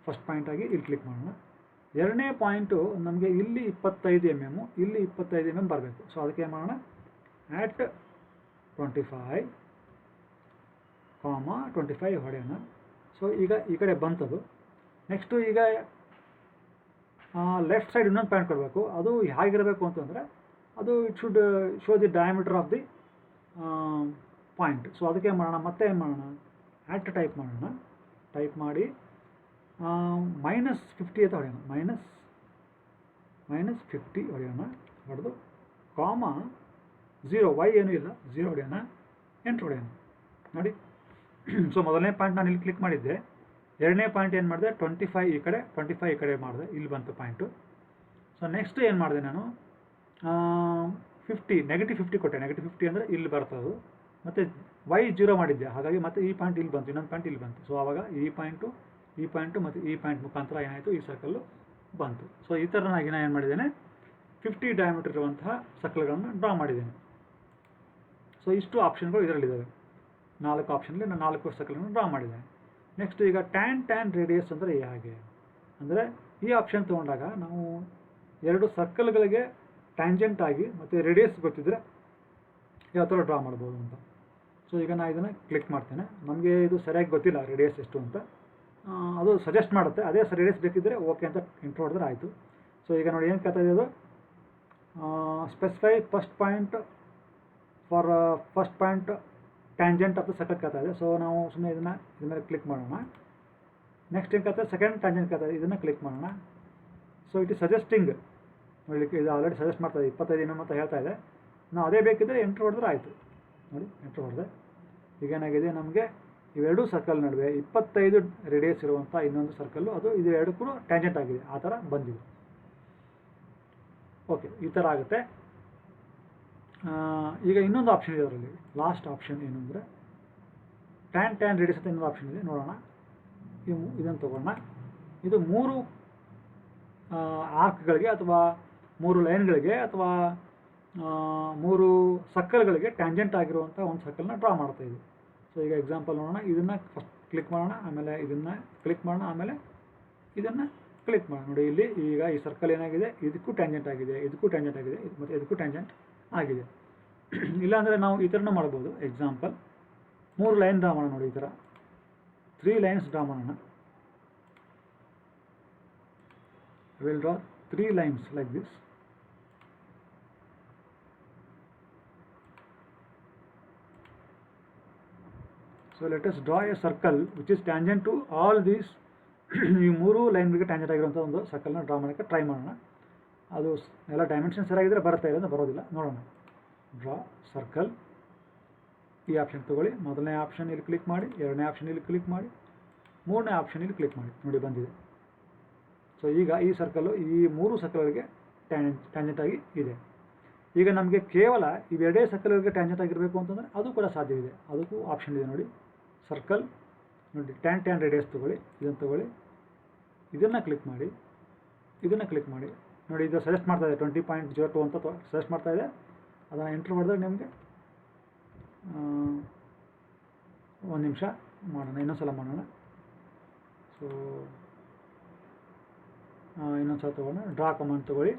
A: ಫಸ್ಟ್ ಪಾಯಿಂಟಾಗಿ ಇಲ್ಲಿ ಕ್ಲಿಕ್ ಮಾಡೋಣ. ಎರಡನೇ ಪಾಯಿಂಟು ನಮಗೆ ಇಲ್ಲಿ 25 mm, ಇಲ್ಲಿ 25 mm ಬರಬೇಕು. ಸೊ ಅದಕ್ಕೆ ಏನು ಮಾಡೋಣ, ಆ್ಯಟ್ 25, 25 ಹೊಡೆಯೋಣ. ಸೊ ಈಗ ಈ ಕಡೆ ಬಂತದು. ನೆಕ್ಸ್ಟು ಈಗ ಲೆಫ್ಟ್ ಸೈಡ್ ಇನ್ನೊಂದು ಪಾಯಿಂಟ್ ಕೊಡಬೇಕು. ಅದು ಹೇಗಿರಬೇಕು ಅಂತಂದರೆ
B: ಅದು it should show the diameter of the point. So ಅದಕ್ಕೆ ಏನು ಮಾಡೋಣ, ಮತ್ತೆ ಏನು ಮಾಡೋಣ, ಆ್ಯಟ್ ಟೈಪ್ ಮಾಡೋಣ. ಟೈಪ್ ಮಾಡಿ -50 ಅಂತ ಹೊಡೆಯೋಣ, -50 ಹೊಡೆಯೋಣ. ಹೊಡೆದು ಕಾಮ 0 y ಏನೂ ಇಲ್ಲ 0 ಹೊಡೆಯೋಣ, ಎಂಟ್ರ್ ಹೊಡೆಯೋಣ. ನೋಡಿ ಸೊ ಮೊದಲನೇ ಪಾಯಿಂಟ್ ನಾನು ಇಲ್ಲಿ ಕ್ಲಿಕ್ ಮಾಡಿದ್ದೆ, ಎರಡನೇ ಪಾಯಿಂಟ್ ಏನು ಮಾಡಿದೆ 25 ಈ ಕಡೆ 25 ಈ ಕಡೆ ಮಾಡಿದೆ, ಇಲ್ಲಿ ಬಂತು ಪಾಯಿಂಟು. ಸೊ ನೆಕ್ಸ್ಟ್ ಏನು ಮಾಡಿದೆ ನಾನು -50 ಕೊಟ್ಟೆ. -50 ಅಂದರೆ ಇಲ್ಲಿ ಬರ್ತದೆ. ಮತ್ತು y 0 ಮಾಡಿದ್ದೆ, ಹಾಗಾಗಿ ಮತ್ತೆ ಈ ಪಾಯಿಂಟ್ ಇಲ್ಲಿ ಬಂತು, ಇನ್ನೊಂದು ಪಾಯಿಂಟ್ ಇಲ್ಲಿ ಬಂತು. ಸೊ ಆವಾಗ ಈ ಪಾಯಿಂಟು ಮತ್ತು ಈ ಪಾಯಿಂಟ್ ಮುಖಾಂತರ ಏನಾಯಿತು, ಈ ಸರ್ಕಲ್ಲು ಬಂತು. ಸೊ ಈ ಥರನಾಗಿ ನಾನು ಏನು ಮಾಡಿದ್ದೇನೆ, 50 ಡಯಾಮೀಟರ್ ಇರುವಂತಹ ಸರ್ಕಲ್ಗಳನ್ನು ಡ್ರಾ ಮಾಡಿದ್ದೇನೆ. ಸೊ ಇಷ್ಟು ಆಪ್ಷನ್ಗಳು ಇದರಲ್ಲಿದ್ದಾವೆ, 4 ಆಪ್ಷನ್ಲಿ ನಾನು 4 ಸರ್ಕಲ್ಗಳನ್ನು ಡ್ರಾ ಮಾಡಿದ್ದೇನೆ. ನೆಕ್ಸ್ಟ್ ಈಗ ಟ್ಯಾನ್ ರೇಡಿಯಸ್ ಅಂದರೆ ಹೇಗೆ ಅಂದರೆ, ಈ ಆಪ್ಷನ್ ತೊಗೊಂಡಾಗ ನಾವು 2 ಸರ್ಕಲ್ಗಳಿಗೆ ಟ್ಯಾಂಜೆಂಟ್ ಆಗಿ ಮತ್ತು ರೇಡಿಯಸ್ ಗೊತ್ತಿದ್ದರೆ ಯಾವ ಥರ ಡ್ರಾ ಮಾಡ್ಬೋದು ಅಂತ. ಸೊ ಈಗ ನಾನು ಇದನ್ನು ಕ್ಲಿಕ್ ಮಾಡ್ತೇನೆ. ನಮಗೆ ಇದು ಸರಿಯಾಗಿ ಗೊತ್ತಿಲ್ಲ ರೇಡಿಯಸ್ ಎಷ್ಟು ಅಂತ, ಅದು ಸಜೆಸ್ಟ್ ಮಾಡುತ್ತೆ. ಅದೇ ರೇಡಿಯಸ್ ಬೇಕಿದ್ದರೆ ಓಕೆ ಅಂತ ಎಂಟ್ರ್ ಹೊಡೆದ್ರೆ ಆಯಿತು. ಸೊ ಈಗ ನೋಡಿ ಏನು ಕೇಳ್ತಾ ಇದೆ ಅದು, specify first point tangent of the circle ಕೇಳ್ತಾ ಇದೆ. ಸೊ ನಾವು ಸುಮ್ಮನೆ ಇದನ್ನ ಕ್ಲಿಕ್ ಮಾಡೋಣ. ನೆಕ್ಸ್ಟ್ ಏನು ಕೇಳ್ತಾ ಇದೆ, ಸೆಕೆಂಡ್ ಟ್ಯಾಂಜೆಂಟ್ ಕೇಳ್ತಾ ಇದೆ, ಇದನ್ನು ಕ್ಲಿಕ್ ಮಾಡೋಣ. ಸೊ ಇಟ್ ಇಸ್ ಸಜೆಸ್ಟಿಂಗ್, ನೋಡಲಿಕ್ಕೆ ಇದು ಆಲ್ರೆಡಿ ಸಜೆಸ್ಟ್ ಮಾಡ್ತಾ ಇದೆ 25 ಅಂತ ಹೇಳ್ತಾ ಇದೆ. ನಾವು ಅದೇ ಬೇಕಿದ್ದರೆ ಎಂಟ್ರ್ ಹೊಡೆದ್ರೆ ಆಯಿತು. ನೋಡಿ ಎಂಟ್ರ್ ಹೊಡೆದೆ. ಈಗ ಏನಾಗಿದೆ, ನಮಗೆ ಇವೆರಡೂ ಸರ್ಕಲ್ ನಡುವೆ 25 ರೇಡಿಯಸ್ ಇರುವಂಥ ಇನ್ನೊಂದು ಸರ್ಕಲ್ಲು, ಅದು ಇದು ಎರಡಕ್ಕೂ ಟ್ಯಾಂಜೆಂಟ್ ಆಗಿದೆ, ಆ ಥರ ಬಂದಿದೆ. ಓಕೆ, ಈ ಥರ ಆಗುತ್ತೆ. ಈಗ ಇನ್ನೊಂದು ಆಪ್ಷನ್ ಇದೆ ಅದರಲ್ಲಿ, ಲಾಸ್ಟ್ ಆಪ್ಷನ್ ಏನು ಅಂದರೆ ಟ್ಯಾನ್ ರೇಡಿಯಸ್ ಅಂತ ಇನ್ನೊಂದು ಆಪ್ಷನ್ ಇದೆ, ನೋಡೋಣ. ಇದನ್ನು ತೊಗೊಳ್ಳೋಣ. ಇದು 3 ಆರ್ಕ್ಗಳಿಗೆ ಅಥವಾ 3 ಲೈನ್ಗಳಿಗೆ ಅಥವಾ 3 ಸರ್ಕಲ್ಗಳಿಗೆ ಟ್ಯಾಂಜೆಂಟ್ ಆಗಿರುವಂಥ ಒಂದು ಸರ್ಕಲ್ನ ಡ್ರಾ ಮಾಡ್ತಾ ಇದೆ. ಸೊ ಈಗ ಎಕ್ಸಾಂಪಲ್ ನೋಡೋಣ. ಇದನ್ನು ಫಸ್ಟ್ ಕ್ಲಿಕ್ ಮಾಡೋಣ, ಆಮೇಲೆ ಇದನ್ನು ಕ್ಲಿಕ್ ಮಾಡೋಣ, ಆಮೇಲೆ ಇದನ್ನು ಕ್ಲಿಕ್ ಮಾಡೋಣ. ನೋಡಿ ಇಲ್ಲಿ ಈಗ ಈ ಸರ್ಕಲ್ ಏನಾಗಿದೆ, ಇದಕ್ಕೂ ಟ್ಯಾಂಜೆಂಟ್ ಆಗಿದೆ, ಇದಕ್ಕೂ ಟ್ಯಾಂಜೆಂಟ್ ಆಗಿದೆ, ಮತ್ತು ಇದಕ್ಕೂ ಟ್ಯಾಂಜೆಂಟ್ ಆಗಿದೆ. ಇಲ್ಲಾಂದರೆ ನಾವು ಈ ಥರನೂ ಮಾಡ್ಬೋದು. ಎಕ್ಸಾಂಪಲ್ 3 ಲೈನ್ ಡ್ರಾ ಮಾಡೋಣ. ನೋಡಿ ಈ ಥರ 3 ಲೈನ್ಸ್ ಡ್ರಾ ಮಾಡೋಣ. I will draw 3 lines like this. So let us draw a circle which is tangent to all these. ಈ 3 ಲೈನ್ಗಳಿಗೆ ಟ್ಯಾಂಜೆಂಟ್ ಆಗಿರುವಂಥ ಒಂದು ಸರ್ಕಲ್ನ ಡ್ರಾ ಮಾಡೋಕ್ಕೆ ಟ್ರೈ ಮಾಡೋಣ. ಅದು ಎಲ್ಲ ಡೈಮೆನ್ಷನ್ ಸರಿಯಾಗಿದ್ದರೆ ಬರುತ್ತೆ, ಇಲ್ಲ ಬರೋದಿಲ್ಲ, ನೋಡೋಣ. ಡ್ರಾ ಸರ್ಕಲ್, ಈ ಆಪ್ಷನ್ ತೊಗೊಳ್ಳಿ. ಮೊದಲನೇ ಆಪ್ಷನ್ ಇಲ್ಲಿ ಕ್ಲಿಕ್ ಮಾಡಿ, ಎರಡನೇ ಆಪ್ಷನ್ ಇಲ್ಲಿ ಕ್ಲಿಕ್ ಮಾಡಿ, ಮೂರನೇ ಆಪ್ಷನ್ ಇಲ್ಲಿ ಕ್ಲಿಕ್ ಮಾಡಿ. ನೋಡಿ ಬಂದಿದೆ. ಸೊ ಈಗ ಈ ಸರ್ಕಲ್ಲು ಈ 3 ಸರ್ಕಲ್ಗಳಿಗೆ ಟ್ಯಾಂಜೆಂಟ್ ಆಗಿ ಇದೆ. ಈಗ ನಮಗೆ ಕೇವಲ ಇವೆರಡೇ ಸರ್ಕಲ್ಗಳಿಗೆ ಟ್ಯಾಂಜೆಂಟ್ ಆಗಿರಬೇಕು ಅಂತಂದರೆ ಅದು ಕೂಡ ಸಾಧ್ಯವಿದೆ, ಅದಕ್ಕೂ ಆಪ್ಷನ್ ಇದೆ. ನೋಡಿ ಸರ್ಕಲ್, ನೋಡಿ ಟ್ಯಾನ್ ರೇಡಿಯಸ್ ತೊಗೊಳ್ಳಿ, ಇದನ್ನು ತೊಗೊಳ್ಳಿ, ಇದನ್ನು ಕ್ಲಿಕ್ ಮಾಡಿ, ಇದನ್ನು ಕ್ಲಿಕ್ ಮಾಡಿ. ನೋಡಿ ಇದು ಸಜೆಸ್ಟ್ ಮಾಡ್ತಾ ಇದೆ 20.02 ಅಂತ ಸಜೆಸ್ಟ್ ಮಾಡ್ತಾ ಇದೆ. ಅದನ್ನು ಎಂಟ್ರ್ ಮಾಡಿದ್ರೆ ನಿಮಗೆ ಒಂದು ನಿಮಿಷ ಮಾಡೋಣ, ಇನ್ನೊಂದು ಸಲ ಮಾಡೋಣ. ಸೊ ಇನ್ನೊಂದು ಸಲ ತೊಗೊಳ್ಳೋಣ. ಡ್ರಾ ಕಮಾಂಡ್ ತೊಗೊಳ್ಳಿ,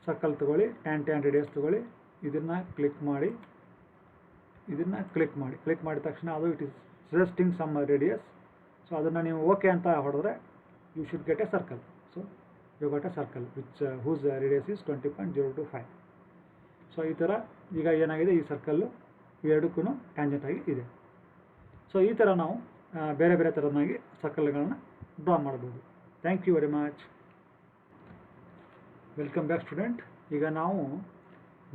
B: ಸರ್ಕಲ್ ತೊಗೊಳ್ಳಿ, ಟ್ಯಾನ್ ರೇಡಿಯಸ್ ತೊಗೊಳ್ಳಿ, ಇದನ್ನು ಕ್ಲಿಕ್ ಮಾಡಿ, ಇದನ್ನು ಕ್ಲಿಕ್ ಮಾಡಿ. ಕ್ಲಿಕ್ ಮಾಡಿದ ತಕ್ಷಣ ಅದು it is suggesting some radius. So ಅದನ್ನು ನೀವು ಓಕೆ ಅಂತ ಹೊಡೆದ್ರೆ you should get a circle. So you got a circle which whose radius is 20.025. So ಈ ಥರ ಈಗ ಏನಾಗಿದೆ, ಈ ಸರ್ಕಲ್ಲು ಎರಡಕ್ಕೂ ಟ್ಯಾಂಜೆಂಟ್ ಆಗಿ ಇದೆ. ಸೊ ಈ ಥರ ನಾವು ಬೇರೆ ಬೇರೆ ಥರನಾಗಿ ಸರ್ಕಲ್ಗಳನ್ನು ಡ್ರಾ ಮಾಡ್ಬೋದು. Thank you very much. Welcome back student. ಈಗ ನಾವು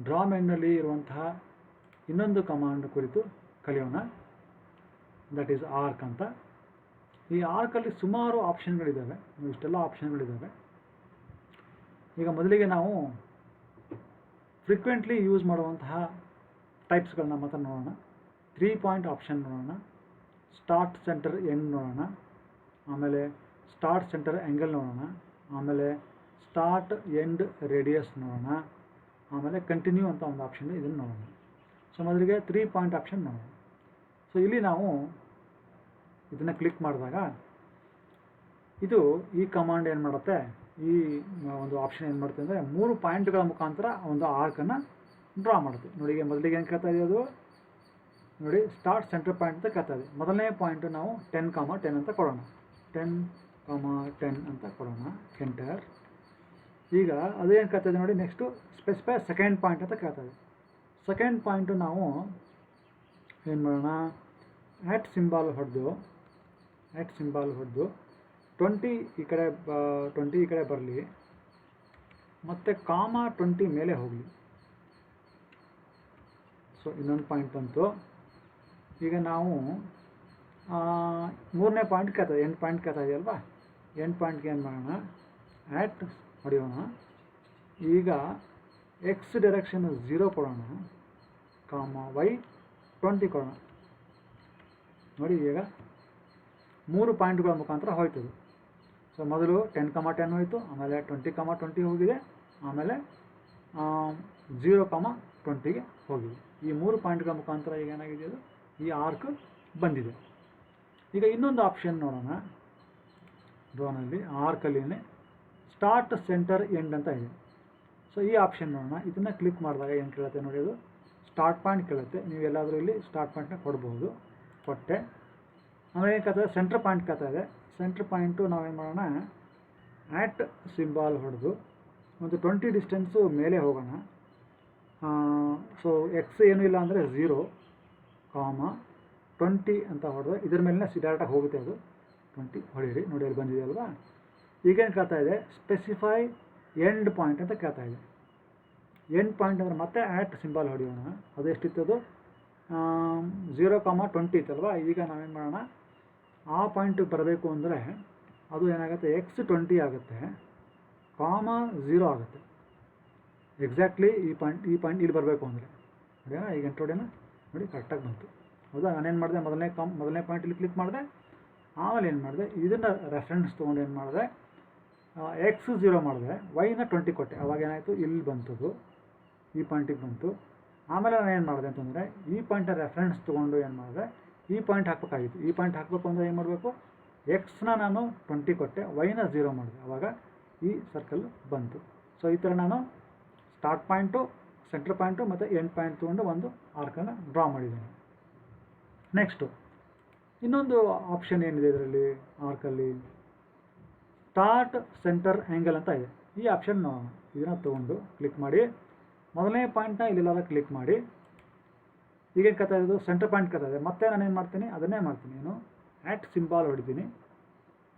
B: ಡ್ರಾ ಮೆನ್ಯೂನಲ್ಲಿ ಇರುವಂತಹ ಇನ್ನೊಂದು ಕಮಾಂಡ್ ಕುರಿತು ಕಲಿಯೋಣ. ದಟ್ ಈಸ್ ಆರ್ಕ್ ಅಂತ. ಈ ಆರ್ಕಲ್ಲಿ ಸುಮಾರು ಆಪ್ಷನ್ಗಳಿದ್ದಾವೆ, ಇಷ್ಟೆಲ್ಲ ಆಪ್ಷನ್ಗಳಿದ್ದಾವೆ. ಈಗ ಮೊದಲಿಗೆ ನಾವು ಫ್ರೀಕ್ವೆಂಟ್ಲಿ ಯೂಸ್ ಮಾಡುವಂತಹ ಟೈಪ್ಸ್ಗಳನ್ನ ಮಾತ್ರ ನೋಡೋಣ. 3 ಪಾಯಿಂಟ್ ಆಪ್ಷನ್ ನೋಡೋಣ, ಸ್ಟಾರ್ಟ್ ಸೆಂಟರ್ ಎಂಡ್ ನೋಡೋಣ, ಆಮೇಲೆ ಸ್ಟಾರ್ಟ್ ಸೆಂಟರ್ ಆ್ಯಂಗಲ್ ನೋಡೋಣ, ಆಮೇಲೆ ಸ್ಟಾರ್ಟ್ ಎಂಡ್ ರೇಡಿಯಸ್ ನೋಡೋಣ, ಆಮೇಲೆ ಕಂಟಿನ್ಯೂ ಅಂತ ಒಂದು ಆಪ್ಷನ್ ಇದೆ, ಇದನ್ನು ನೋಡೋಣ. ಸೊ ಮೊದಲಿಗೆ 3 ಪಾಯಿಂಟ್ ಆಪ್ಷನ್ ನೋಡೋಣ. ಸೊ ಇಲ್ಲಿ ನಾವು ಇದನ್ನು ಕ್ಲಿಕ್ ಮಾಡಿದಾಗ ಇದು ಈ ಕಮಾಂಡ್ ಏನು ಮಾಡುತ್ತೆ, ಈ ಒಂದು ಆಪ್ಷನ್ ಏನು ಮಾಡುತ್ತೆ ಅಂದರೆ 3 ಪಾಯಿಂಟ್ಗಳ ಮುಖಾಂತರ ಒಂದು ಆರ್ಕನ್ನು ಡ್ರಾ ಮಾಡುತ್ತೆ. ನೋಡಿ ಈಗ ಮೊದಲಿಗೆ ಏನು ಕೇಳ್ತಾ ಇದೆ, ಅದು ನೋಡಿ ಸ್ಟಾರ್ಟ್ ಸೆಂಟರ್ ಪಾಯಿಂಟ್ ಅಂತ ಕೇಳ್ತಾ ಇದೆ. ಮೊದಲನೇ ಪಾಯಿಂಟು ನಾವು 10,10 ಅಂತ ಕೊಡೋಣ, 10,10 ಅಂತ ಕೊಡೋಣ. ಎಂಟರ್. ಈಗ ಅದೇನು ಕೇಳ್ತದೆ ನೋಡಿ, ನೆಕ್ಸ್ಟು ಸ್ಪೆಸಿಫೈ ಸೆಕೆಂಡ್ ಪಾಯಿಂಟ್ ಅಂತ ಕೇಳ್ತದೆ. ಸೆಕೆಂಡ್ ಪಾಯಿಂಟು ನಾವು ಏನು ಮಾಡೋಣ, ಆ್ಯಟ್ ಸಿಂಬಾಲ್ ಹೊಡೆದು 20 ಈ ಕಡೆ 20 ಈ ಕಡೆ ಬರಲಿ, ಮತ್ತು ಕಾಮ 20 ಮೇಲೆ ಹೋಗಲಿ. ಸೊ ಇನ್ನೊಂದು ಪಾಯಿಂಟ್ ಬಂತು. ಈಗ ನಾವು ಮೂರನೇ ಪಾಯಿಂಟ್ ಕೇಳ್ತದೆ, ಎಂಡ್ ಪಾಯಿಂಟ್ ಕೇಳ್ತಾ ಇದೆಯಲ್ವಾ, ಎಂಡ್ ಪಾಯಿಂಟ್ಗೆ ಏನು ಮಾಡೋಣ, ಆ್ಯಟ್ ಹೊಡೆಯೋಣ. ಈಗ ಎಕ್ಸ್ ಡೈರೆಕ್ಷನ್ 0 ಕೊಡೋಣ, ಕಾಮ ವೈ 20 ಕೊಡೋಣ. ನೋಡಿ ಈಗ 3 ಪಾಯಿಂಟ್ಗಳ ಮುಖಾಂತರ ಹೋಯ್ತದೆ. ಸೊ ಮೊದಲು 10, 10 ಹೋಯಿತು, ಆಮೇಲೆ 20, 20 ಹೋಗಿದೆ, ಆಮೇಲೆ 0, 20ಗೆ ಹೋಗಿದೆ. ಈ 3 ಪಾಯಿಂಟ್ಗಳ ಮುಖಾಂತರ ಈಗ ಏನಾಗಿದೆ, ಅದು ಈ ಆರ್ಕ್ ಬಂದಿದೆ. ಈಗ ಇನ್ನೊಂದು ಆಪ್ಷನ್ ನೋಡೋಣ, ಡ್ರಾನಲ್ಲಿ ಆರ್ಕಲ್ಲಿನೇ ಸ್ಟಾರ್ಟ್ ಸೆಂಟರ್ ಎಂಡ್ ಅಂತ ಇದೆ. ಸೊ ಈ ಆಪ್ಷನ್ ನೋಡೋಣ. ಇದನ್ನು ಕ್ಲಿಕ್ ಮಾಡಿದಾಗ ಏನು ಕೇಳುತ್ತೆ ನೋಡಿ, ಅದು ಸ್ಟಾರ್ಟ್ ಪಾಯಿಂಟ್ ಕೇಳುತ್ತೆ. ನೀವು ಎಲ್ಲಾದರೂ ಇಲ್ಲಿ ಸ್ಟಾರ್ಟ್ ಪಾಯಿಂಟ್ನ ಕೊಡ್ಬೋದು, ಕೊಟ್ಟೆ. ಆಮೇಲೆ ಏನು ಕೇಳ್ತದೆ, ಸೆಂಟ್ರ್ ಪಾಯಿಂಟ್ ಕೇಳ್ತಾ ಇದೆ. ಸೆಂಟ್ರ್ ಪಾಯಿಂಟು ನಾವೇನು ಮಾಡೋಣ, ಆ್ಯಟ್ ಸಿಂಬಾಲ್ ಹೊಡೆದು ಒಂದು 20 ಡಿಸ್ಟೆನ್ಸು ಮೇಲೆ ಹೋಗೋಣ. ಸೊ ಎಕ್ಸ್ ಏನೂ ಇಲ್ಲ ಅಂದರೆ 0, 20 ಅಂತ ಹೊಡೆದ್ರೆ ಇದ್ರ ಮೇಲೆ ಡೈರೆಕ್ಟಾಗಿ ಹೋಗುತ್ತೆ. ಅದು 20 ಹೊಡೀರಿ, ನೋಡಿ ಅಲ್ಲಿ ಬಂದಿದೆ ಅಲ್ವಾ. ಈಗೇನು ಕೇಳ್ತಾ ಇದೆ, ಸ್ಪೆಸಿಫೈ ಎಂಡ್ ಪಾಯಿಂಟ್ ಅಂತ ಕೇಳ್ತಾ ಇದೆ. ಎಂಡ್ ಪಾಯಿಂಟ್ ಅಂದರೆ ಮತ್ತೆ ಆ್ಯಟ್ ಸಿಂಬಾಲ್ ಹೊಡೆಯೋಣ. ಅದು ಎಷ್ಟಿತ್ತದು, 0, 20 ಇತ್ತಲ್ವಾ. ಈಗ ನಾವೇನು ಮಾಡೋಣ, ಆ ಪಾಯಿಂಟಿಗೆ ಬರಬೇಕು ಅಂದರೆ ಅದು ಏನಾಗುತ್ತೆ, ಎಕ್ಸ್ 20 ಆಗುತ್ತೆ, 0 ಆಗುತ್ತೆ. ಎಕ್ಸಾಕ್ಟ್ಲಿ ಈ ಪಾಯಿಂಟ್ ಇಲ್ಲಿ ಬರಬೇಕು ಅಂದರೆ ನೋಡಿಯೋಣ. ಈಗ ಎಂಟು ಹೊಡೆಯೋಣ, ನೋಡಿ ಕರೆಕ್ಟಾಗಿ ಬಂತು. ಹೌದಾ, ನಾನೇನು ಮಾಡಿದೆ, ಮೊದಲನೇ ಪಾಯಿಂಟ್ ಇಲ್ಲಿ ಕ್ಲಿಕ್ ಮಾಡಿದೆ. ಆಮೇಲೆ ಏನು ಮಾಡಿದೆ, ಇದನ್ನು ರೆಫರೆನ್ಸ್ ತೊಗೊಂಡು ಏನು ಮಾಡಿದೆ, ಎಕ್ಸ್ 0 ಮಾಡಿದೆ, ವೈನ 20 ಕೊಟ್ಟೆ. ಅವಾಗ ಏನಾಯಿತು, ಇಲ್ಲಿ ಬಂತದು, ಈ ಪಾಯಿಂಟಿಗೆ ಬಂತು. ಆಮೇಲೆ ನಾನು ಏನು ಮಾಡಿದೆ ಅಂತಂದರೆ, ಈ ಪಾಯಿಂಟ್ ರೆಫರೆನ್ಸ್ ತೊಗೊಂಡು ಏನು ಮಾಡಿದೆ, ಈ ಪಾಯಿಂಟ್ ಹಾಕಬೇಕಾಗಿತ್ತು. ಈ ಪಾಯಿಂಟ್ ಹಾಕಬೇಕು ಅಂದರೆ ಏನು ಮಾಡಬೇಕು, ಎಕ್ಸ್ನ ನಾನು 20 ಕೊಟ್ಟೆ, ವೈನ 0 ಮಾಡಿದೆ, ಆವಾಗ ಈ ಸರ್ಕಲ್ ಬಂತು. ಸೊ ಈ ಥರ ನಾನು ಸ್ಟಾರ್ಟ್ ಪಾಯಿಂಟು, ಸೆಂಟ್ರ್ ಪಾಯಿಂಟು ಮತ್ತು ಎಂಡ್ ಪಾಯಿಂಟ್ ತೊಗೊಂಡು ಒಂದು ಆರ್ಕನ್ನು ಡ್ರಾ ಮಾಡಿದ್ದೇನೆ. ನೆಕ್ಸ್ಟು ಇನ್ನೊಂದು ಆಪ್ಷನ್ ಏನಿದೆ ಇದರಲ್ಲಿ, ಆರ್ಕಲ್ಲಿ ಸ್ಟಾರ್ಟ್ ಸೆಂಟರ್ ಆ್ಯಂಗಲ್ ಅಂತ ಇದೆ. ಈ ಆಪ್ಷನ್ ಇದನ್ನು ತೊಗೊಂಡು ಕ್ಲಿಕ್ ಮಾಡಿ, ಮೊದಲನೇ ಪಾಯಿಂಟ್ನ ಇಲ್ಲೆಲ್ಲ ಕ್ಲಿಕ್ ಮಾಡಿ. ಈಗೇನು ಕಥೆ ಇದು, ಸೆಂಟರ್ ಪಾಯಿಂಟ್ ಕಥೆ ಇದೆ. ಮತ್ತೆ ನಾನೇನು ಮಾಡ್ತೀನಿ, ಅದನ್ನೇ ಮಾಡ್ತೀನಿ, ನಾನು ಆ್ಯಟ್ ಸಿಂಬಾಲ್ ಹೊಡಿತೀನಿ.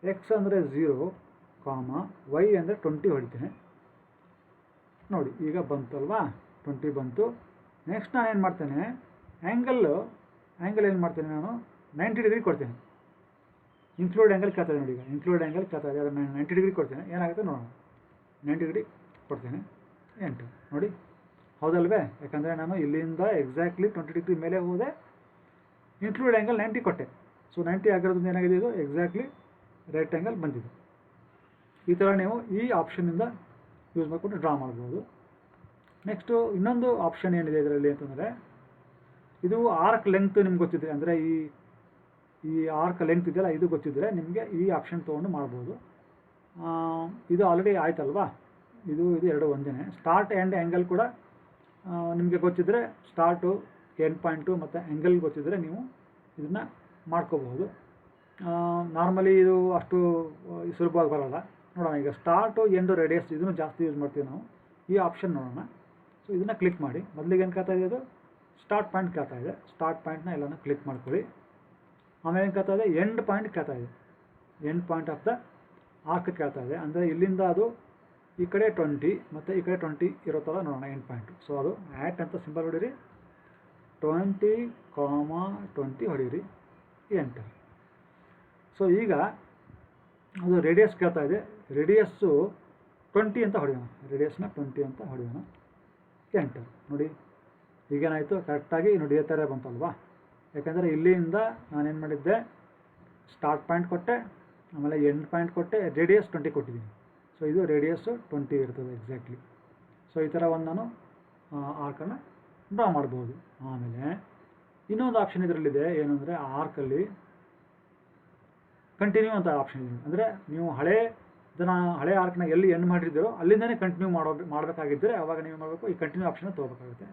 B: ಎಕ್ಸ್ ಅಂದರೆ 0, ವೈ ಅಂದರೆ 20 ಹೊಡಿತೀನಿ. ನೋಡಿ ಈಗ ಬಂತು ಅಲ್ವಾ, 20 ಬಂತು. ನೆಕ್ಸ್ಟ್ ನಾನು ಏನು ಮಾಡ್ತೇನೆ, ಆ್ಯಂಗಲ್ ಏನು ಮಾಡ್ತೀನಿ, ನಾನು 90 ಡಿಗ್ರಿ ಕೊಡ್ತೀನಿ. ಇನ್ಕ್ಲೂಡ್ ಆ್ಯಂಗಲ್ ಕೇಳ್ತದೆ ನೋಡಿ, ಈಗ ಇನ್ಕ್ಲೂಡ್ ಆ್ಯಂಗಲ್ ಕೇಳ್ತದೆ, ಅದನ್ನು 90 ಡಿಗ್ರಿ ಕೊಡ್ತೇನೆ. ಏನಾಗುತ್ತೆ ನೋಡೋಣ, 90 ಡಿಗ್ರಿ ಕೊಡ್ತೇನೆ, ಎಂಟು. ನೋಡಿ ಹೌದಲ್ವೇ, ಯಾಕಂದರೆ ನಾನು ಇಲ್ಲಿಂದ ಎಕ್ಸಾಕ್ಟ್ಲಿ 20 ಡಿಗ್ರಿ ಮೇಲೆ ಹೋದೆ, ಇನ್ಕ್ಲೂಡ್ ಆ್ಯಂಗಲ್ 90 ಕೊಟ್ಟೆ. ಸೊ 90 ಆಗಿರೋದ್ರಿಂದ ಏನಾಗಿದೆ, ಇದು ಎಕ್ಸಾಕ್ಟ್ಲಿ ರೈಟ್ ಆ್ಯಂಗಲ್ ಬಂದಿದೆ. ಈ ಥರ ನೀವು ಈ ಆಪ್ಷನಿಂದ ಯೂಸ್ ಮಾಡಿಕೊಂಡು ಡ್ರಾ ಮಾಡ್ಬೋದು. ನೆಕ್ಸ್ಟು ಇನ್ನೊಂದು ಆಪ್ಷನ್ ಏನಿದೆ ಇದರಲ್ಲಿ ಅಂತಂದರೆ, ಇದು ಆರ್ಕ್ ಲೆಂತ್ ನಿಮ್ಗೆ ಗೊತ್ತಿದೆ, ಅಂದರೆ ಈ ಆರ್ಕ್ ಲೆಂತ್ ಇದೆಯಲ್ಲ, ಇದು ಗೊತ್ತಿದ್ದರೆ ನಿಮಗೆ ಈ ಆಪ್ಷನ್ ತೊಗೊಂಡು ಮಾಡ್ಬೋದು. ಇದು ಆಲ್ರೆಡಿ ಆಯ್ತಲ್ವಾ, ಇದು ಎರಡು ಒಂದೇ. ಸ್ಟಾರ್ಟ್ ಆ್ಯಂಡ್ ಆ್ಯಂಗಲ್ ಕೂಡ ನಿಮಗೆ ಗೊತ್ತಿದ್ದರೆ, ಸ್ಟಾರ್ಟು, ಎಂಡ್ ಪಾಯಿಂಟು ಮತ್ತು ಆ್ಯಂಗಲ್ ಗೊತ್ತಿದ್ದರೆ ನೀವು ಇದನ್ನು ಮಾಡ್ಕೋಬಹುದು. ನಾರ್ಮಲಿ ಇದು ಅಷ್ಟು ಸುಲಭವಾಗಿ ಬರೋಲ್ಲ. ನೋಡೋಣ, ಈಗ ಸ್ಟಾರ್ಟು, ಎಂಡು, ರೇಡಿಯಸ್ ಇದನ್ನು ಜಾಸ್ತಿ ಯೂಸ್ ಮಾಡ್ತೀವಿ ನಾವು. ಈ ಆಪ್ಷನ್ ನೋಡೋಣ. ಸೊ ಇದನ್ನು ಕ್ಲಿಕ್ ಮಾಡಿ. ಮೊದಲಿಗೆ ಏನು ಕೇಳ್ತಾ ಇದೆ, ಅದು ಸ್ಟಾರ್ಟ್ ಪಾಯಿಂಟ್ ಕೇಳ್ತಾ ಇದೆ. ಸ್ಟಾರ್ಟ್ ಪಾಯಿಂಟ್ನ ಎಲ್ಲನೂ ಕ್ಲಿಕ್ ಮಾಡ್ಕೊಳ್ಳಿ. ಆಮೇಲೆ ಏನು ಕೇಳ್ತಾ ಇದೆ, ಎಂಡ್ ಪಾಯಿಂಟ್ ಕೇಳ್ತಾ ಇದೆ. End point of the arc ಕೇಳ್ತಾ ಇದೆ. ಅಂದರೆ ಇಲ್ಲಿಂದ ಅದು ಈ ಕಡೆ 20 ಮತ್ತು ಈ ಕಡೆ 20 ಇರೋ ಥರ ನೋಡೋಣ ಎಂಡ್ ಪಾಯಿಂಟು. ಸೊ ಅದು ಆ್ಯಟ್ ಅಂತ ಸಿಂಬಲ್ ಹೊಡೀರಿ, 20, 20 ಹೊಡೀರಿ, ಎಂಟರ್. ಸೊ ಈಗ ಅದು ರೇಡಿಯಸ್ ಕೇಳ್ತಾ ಇದೆ. ರೇಡಿಯಸ್ಸು 20 ಅಂತ ಹೊಡೆಯೋಣ, ರೇಡಿಯಸ್ನ 20 ಅಂತ ಹೊಡೆಯೋಣ, ಎಂಟರ್. ನೋಡಿ ಈಗೇನಾಯಿತು, ಕರೆಕ್ಟಾಗಿ ನೋಡಿ ಈ ಥರ ಬಂತಲ್ವಾ. ಯಾಕೆಂದರೆ ಇಲ್ಲಿಂದ ನಾನೇನು ಮಾಡಿದ್ದೆ, ಸ್ಟಾರ್ಟ್ ಪಾಯಿಂಟ್ ಕೊಟ್ಟೆ, ಆಮೇಲೆ ಎಂಡ್ ಪಾಯಿಂಟ್ ಕೊಟ್ಟೆ, ರೇಡಿಯಸ್ 20 ಕೊಟ್ಟಿದ್ದೀನಿ. ಸೊ ಇದು ರೇಡಿಯಸ್ಸು 20 ಇರ್ತದೆ ಎಕ್ಸಾಕ್ಟ್ಲಿ. ಸೊ ಈ ಥರ ಒಂದು ನಾನು ಆರ್ಕನ್ನು ಡ್ರಾ ಮಾಡ್ಬೋದು. ಆಮೇಲೆ ಇನ್ನೊಂದು ಆಪ್ಷನ್ ಇದರಲ್ಲಿದೆ, ಏನು ಅಂದರೆ ಆರ್ಕಲ್ಲಿ ಕಂಟಿನ್ಯೂ ಅಂತ ಆಪ್ಷನ್ ಇದೆ. ಅಂದರೆ ನೀವು ಹಳೆ ಆರ್ಕ್ನ ಎಲ್ಲಿ ಎಂಡ್ ಮಾಡಿದ್ದೀರೋ ಅಲ್ಲಿಂದನೇ ಕಂಟಿನ್ಯೂ ಮಾಡಬೇಕಾಗಿದ್ದರೆ ಆವಾಗ ನೀವು ಮಾಡಬೇಕು, ಈ ಕಂಟಿನ್ಯೂ ಆಪ್ಷನ್ನ ತೊಗೋಬೇಕಾಗುತ್ತೆ.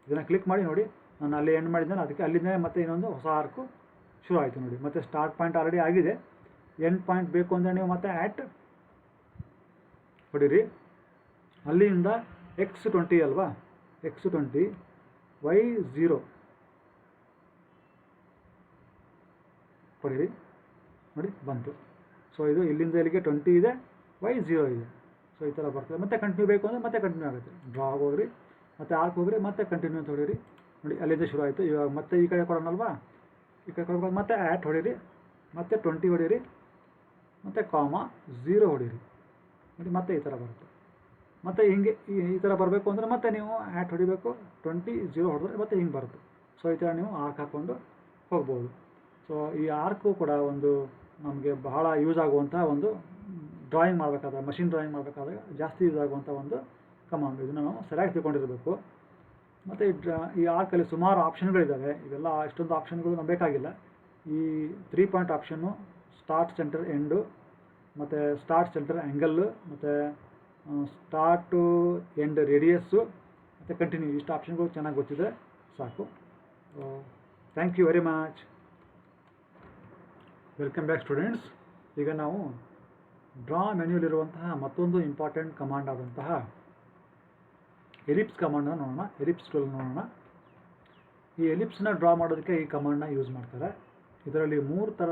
B: ಇದನ್ನು ಕ್ಲಿಕ್ ಮಾಡಿ. ನೋಡಿ ನಾನು ಅಲ್ಲಿ ಎಂಡ್ ಮಾಡಿದ್ದೇನೆ, ಅದಕ್ಕೆ ಅಲ್ಲಿಂದನೇ ಮತ್ತೆ ಇನ್ನೊಂದು ಹೊಸ ಆರ್ಕು ಶುರು ಆಯಿತು. ನೋಡಿ ಮತ್ತೆ ಸ್ಟಾರ್ಟ್ ಪಾಯಿಂಟ್ ಆಲ್ರೆಡಿ ಆಗಿದೆ. ಎಂಡ್ ಪಾಯಿಂಟ್ ಬೇಕು ಅಂದರೆ ನೀವು ಮತ್ತೆ ಆ್ಯಟ್ ಹೊಡೀರಿ, ಅಲ್ಲಿಂದ x20 ಅಲ್ವಾ, x20 y0 ಕೊಡಿರಿ ನೋಡಿ ಬಂತು. ಸೊ ಇದು ಇಲ್ಲಿಂದ ಇಲ್ಲಿಗೆ 20 ಇದೆ, y0 ಇದೆ. ಸೊ ಈ ಥರ ಬರ್ತದೆ. ಮತ್ತೆ ಕಂಟಿನ್ಯೂ ಬೇಕು ಅಂದರೆ ಮತ್ತೆ ಕಂಟಿನ್ಯೂ ಆಗುತ್ತೆ. ಡ್ರಾ ಹೋಗ್ರಿ, ಮತ್ತೆ ಆರ್ಕ್ ಹೋಗ್ರಿ, ಮತ್ತೆ ಕಂಟಿನ್ಯೂ ಅಂತ ಹೊಡೀರಿ ನೋಡಿ, ಅಲ್ಲಿಂದ ಶುರು ಆಯಿತು. ಇವಾಗ ಮತ್ತೆ ಈ ಕಡೆ ಕೊಡೋಣಲ್ವಾ, ಈ ಕಡೆ ಕೊಡಬೇಕು, ಮತ್ತೆ ಆ್ಯಟ್ ಹೊಡೀರಿ, ಮತ್ತೆ 20 ಹೊಡೀರಿ, ಮತ್ತು ಕಾಮ 0 ಹೊಡೀರಿ ನೋಡಿ, ಮತ್ತೆ ಈ ಥರ ಬರುತ್ತೆ. ಮತ್ತು ಹಿಂಗೆ ಈ ಥರ ಬರಬೇಕು ಅಂದರೆ ಮತ್ತೆ ನೀವು ಆ್ಯಟ್ ಹೊಡಿಬೇಕು, 20 0 ಹೊಡೆದ್ರೆ ಮತ್ತೆ ಹಿಂಗೆ ಬರುತ್ತೆ. ಸೊ ಈ ಥರ ನೀವು ಆರ್ಕ್ ಹಾಕ್ಕೊಂಡು ಹೋಗ್ಬೋದು. ಸೊ ಈ ಆರ್ಕು ಕೂಡ ಒಂದು ನಮಗೆ ಬಹಳ ಯೂಸ್ ಆಗುವಂಥ ಒಂದು ಡ್ರಾಯಿಂಗ್ ಮಾಡಬೇಕಾದ್ರೆ, ಮಷಿನ್ ಡ್ರಾಯಿಂಗ್ ಮಾಡಬೇಕಾದಾಗ ಜಾಸ್ತಿ ಯೂಸ್ ಆಗುವಂಥ ಒಂದು ಕಮಾಂಡ್. ಇದನ್ನು ನಾವು ಸರಿಯಾಗಿ ತಿಳ್ಕೊಂಡಿರಬೇಕು. ಮತ್ತು ಈ ಆರ್ಕಲ್ಲಿ ಸುಮಾರು ಆಪ್ಷನ್ಗಳಿದ್ದಾವೆ. ಇವೆಲ್ಲ ಇಷ್ಟೊಂದು ಆಪ್ಷನ್ಗಳು ನಮ್ಗೆ ಬೇಕಾಗಿಲ್ಲ. ಈ 3 point option, start center end, ಮತ್ತು ಸ್ಟಾರ್ಟ್ ಸೆಂಟರ್ ಆ್ಯಂಗಲ್ಲು, ಮತ್ತು ಸ್ಟಾರ್ಟು ಎಂಡ್ ರೇಡಿಯಸ್ಸು, ಮತ್ತು ಕಂಟಿನ್ಯೂ, ಇಷ್ಟು ಆಪ್ಷನ್ಗಳು ಚೆನ್ನಾಗಿ ಗೊತ್ತಿದೆ ಸಾಕು. Thank you very much. Welcome back students. ಈಗ ನಾವು ಡ್ರಾ ಮೆನ್ಯೂಲಿರುವಂತಹ ಮತ್ತೊಂದು ಇಂಪಾರ್ಟೆಂಟ್ ಕಮಾಂಡ್ ಆದಂತಹ ಎಲಿಪ್ಸ್ ಕಮಾಂಡನ್ನು ನೋಡೋಣ. ಎಲಿಪ್ಸ್ ಟೂಲ್ ನೋಡೋಣ. ಈ ಎಲಿಪ್ಸ್ನ ಡ್ರಾ ಮಾಡೋದಕ್ಕೆ ಈ ಕಮಾಂಡ್ನ ಯೂಸ್ ಮಾಡ್ತಾರೆ. ಇದರಲ್ಲಿ 3 ಥರ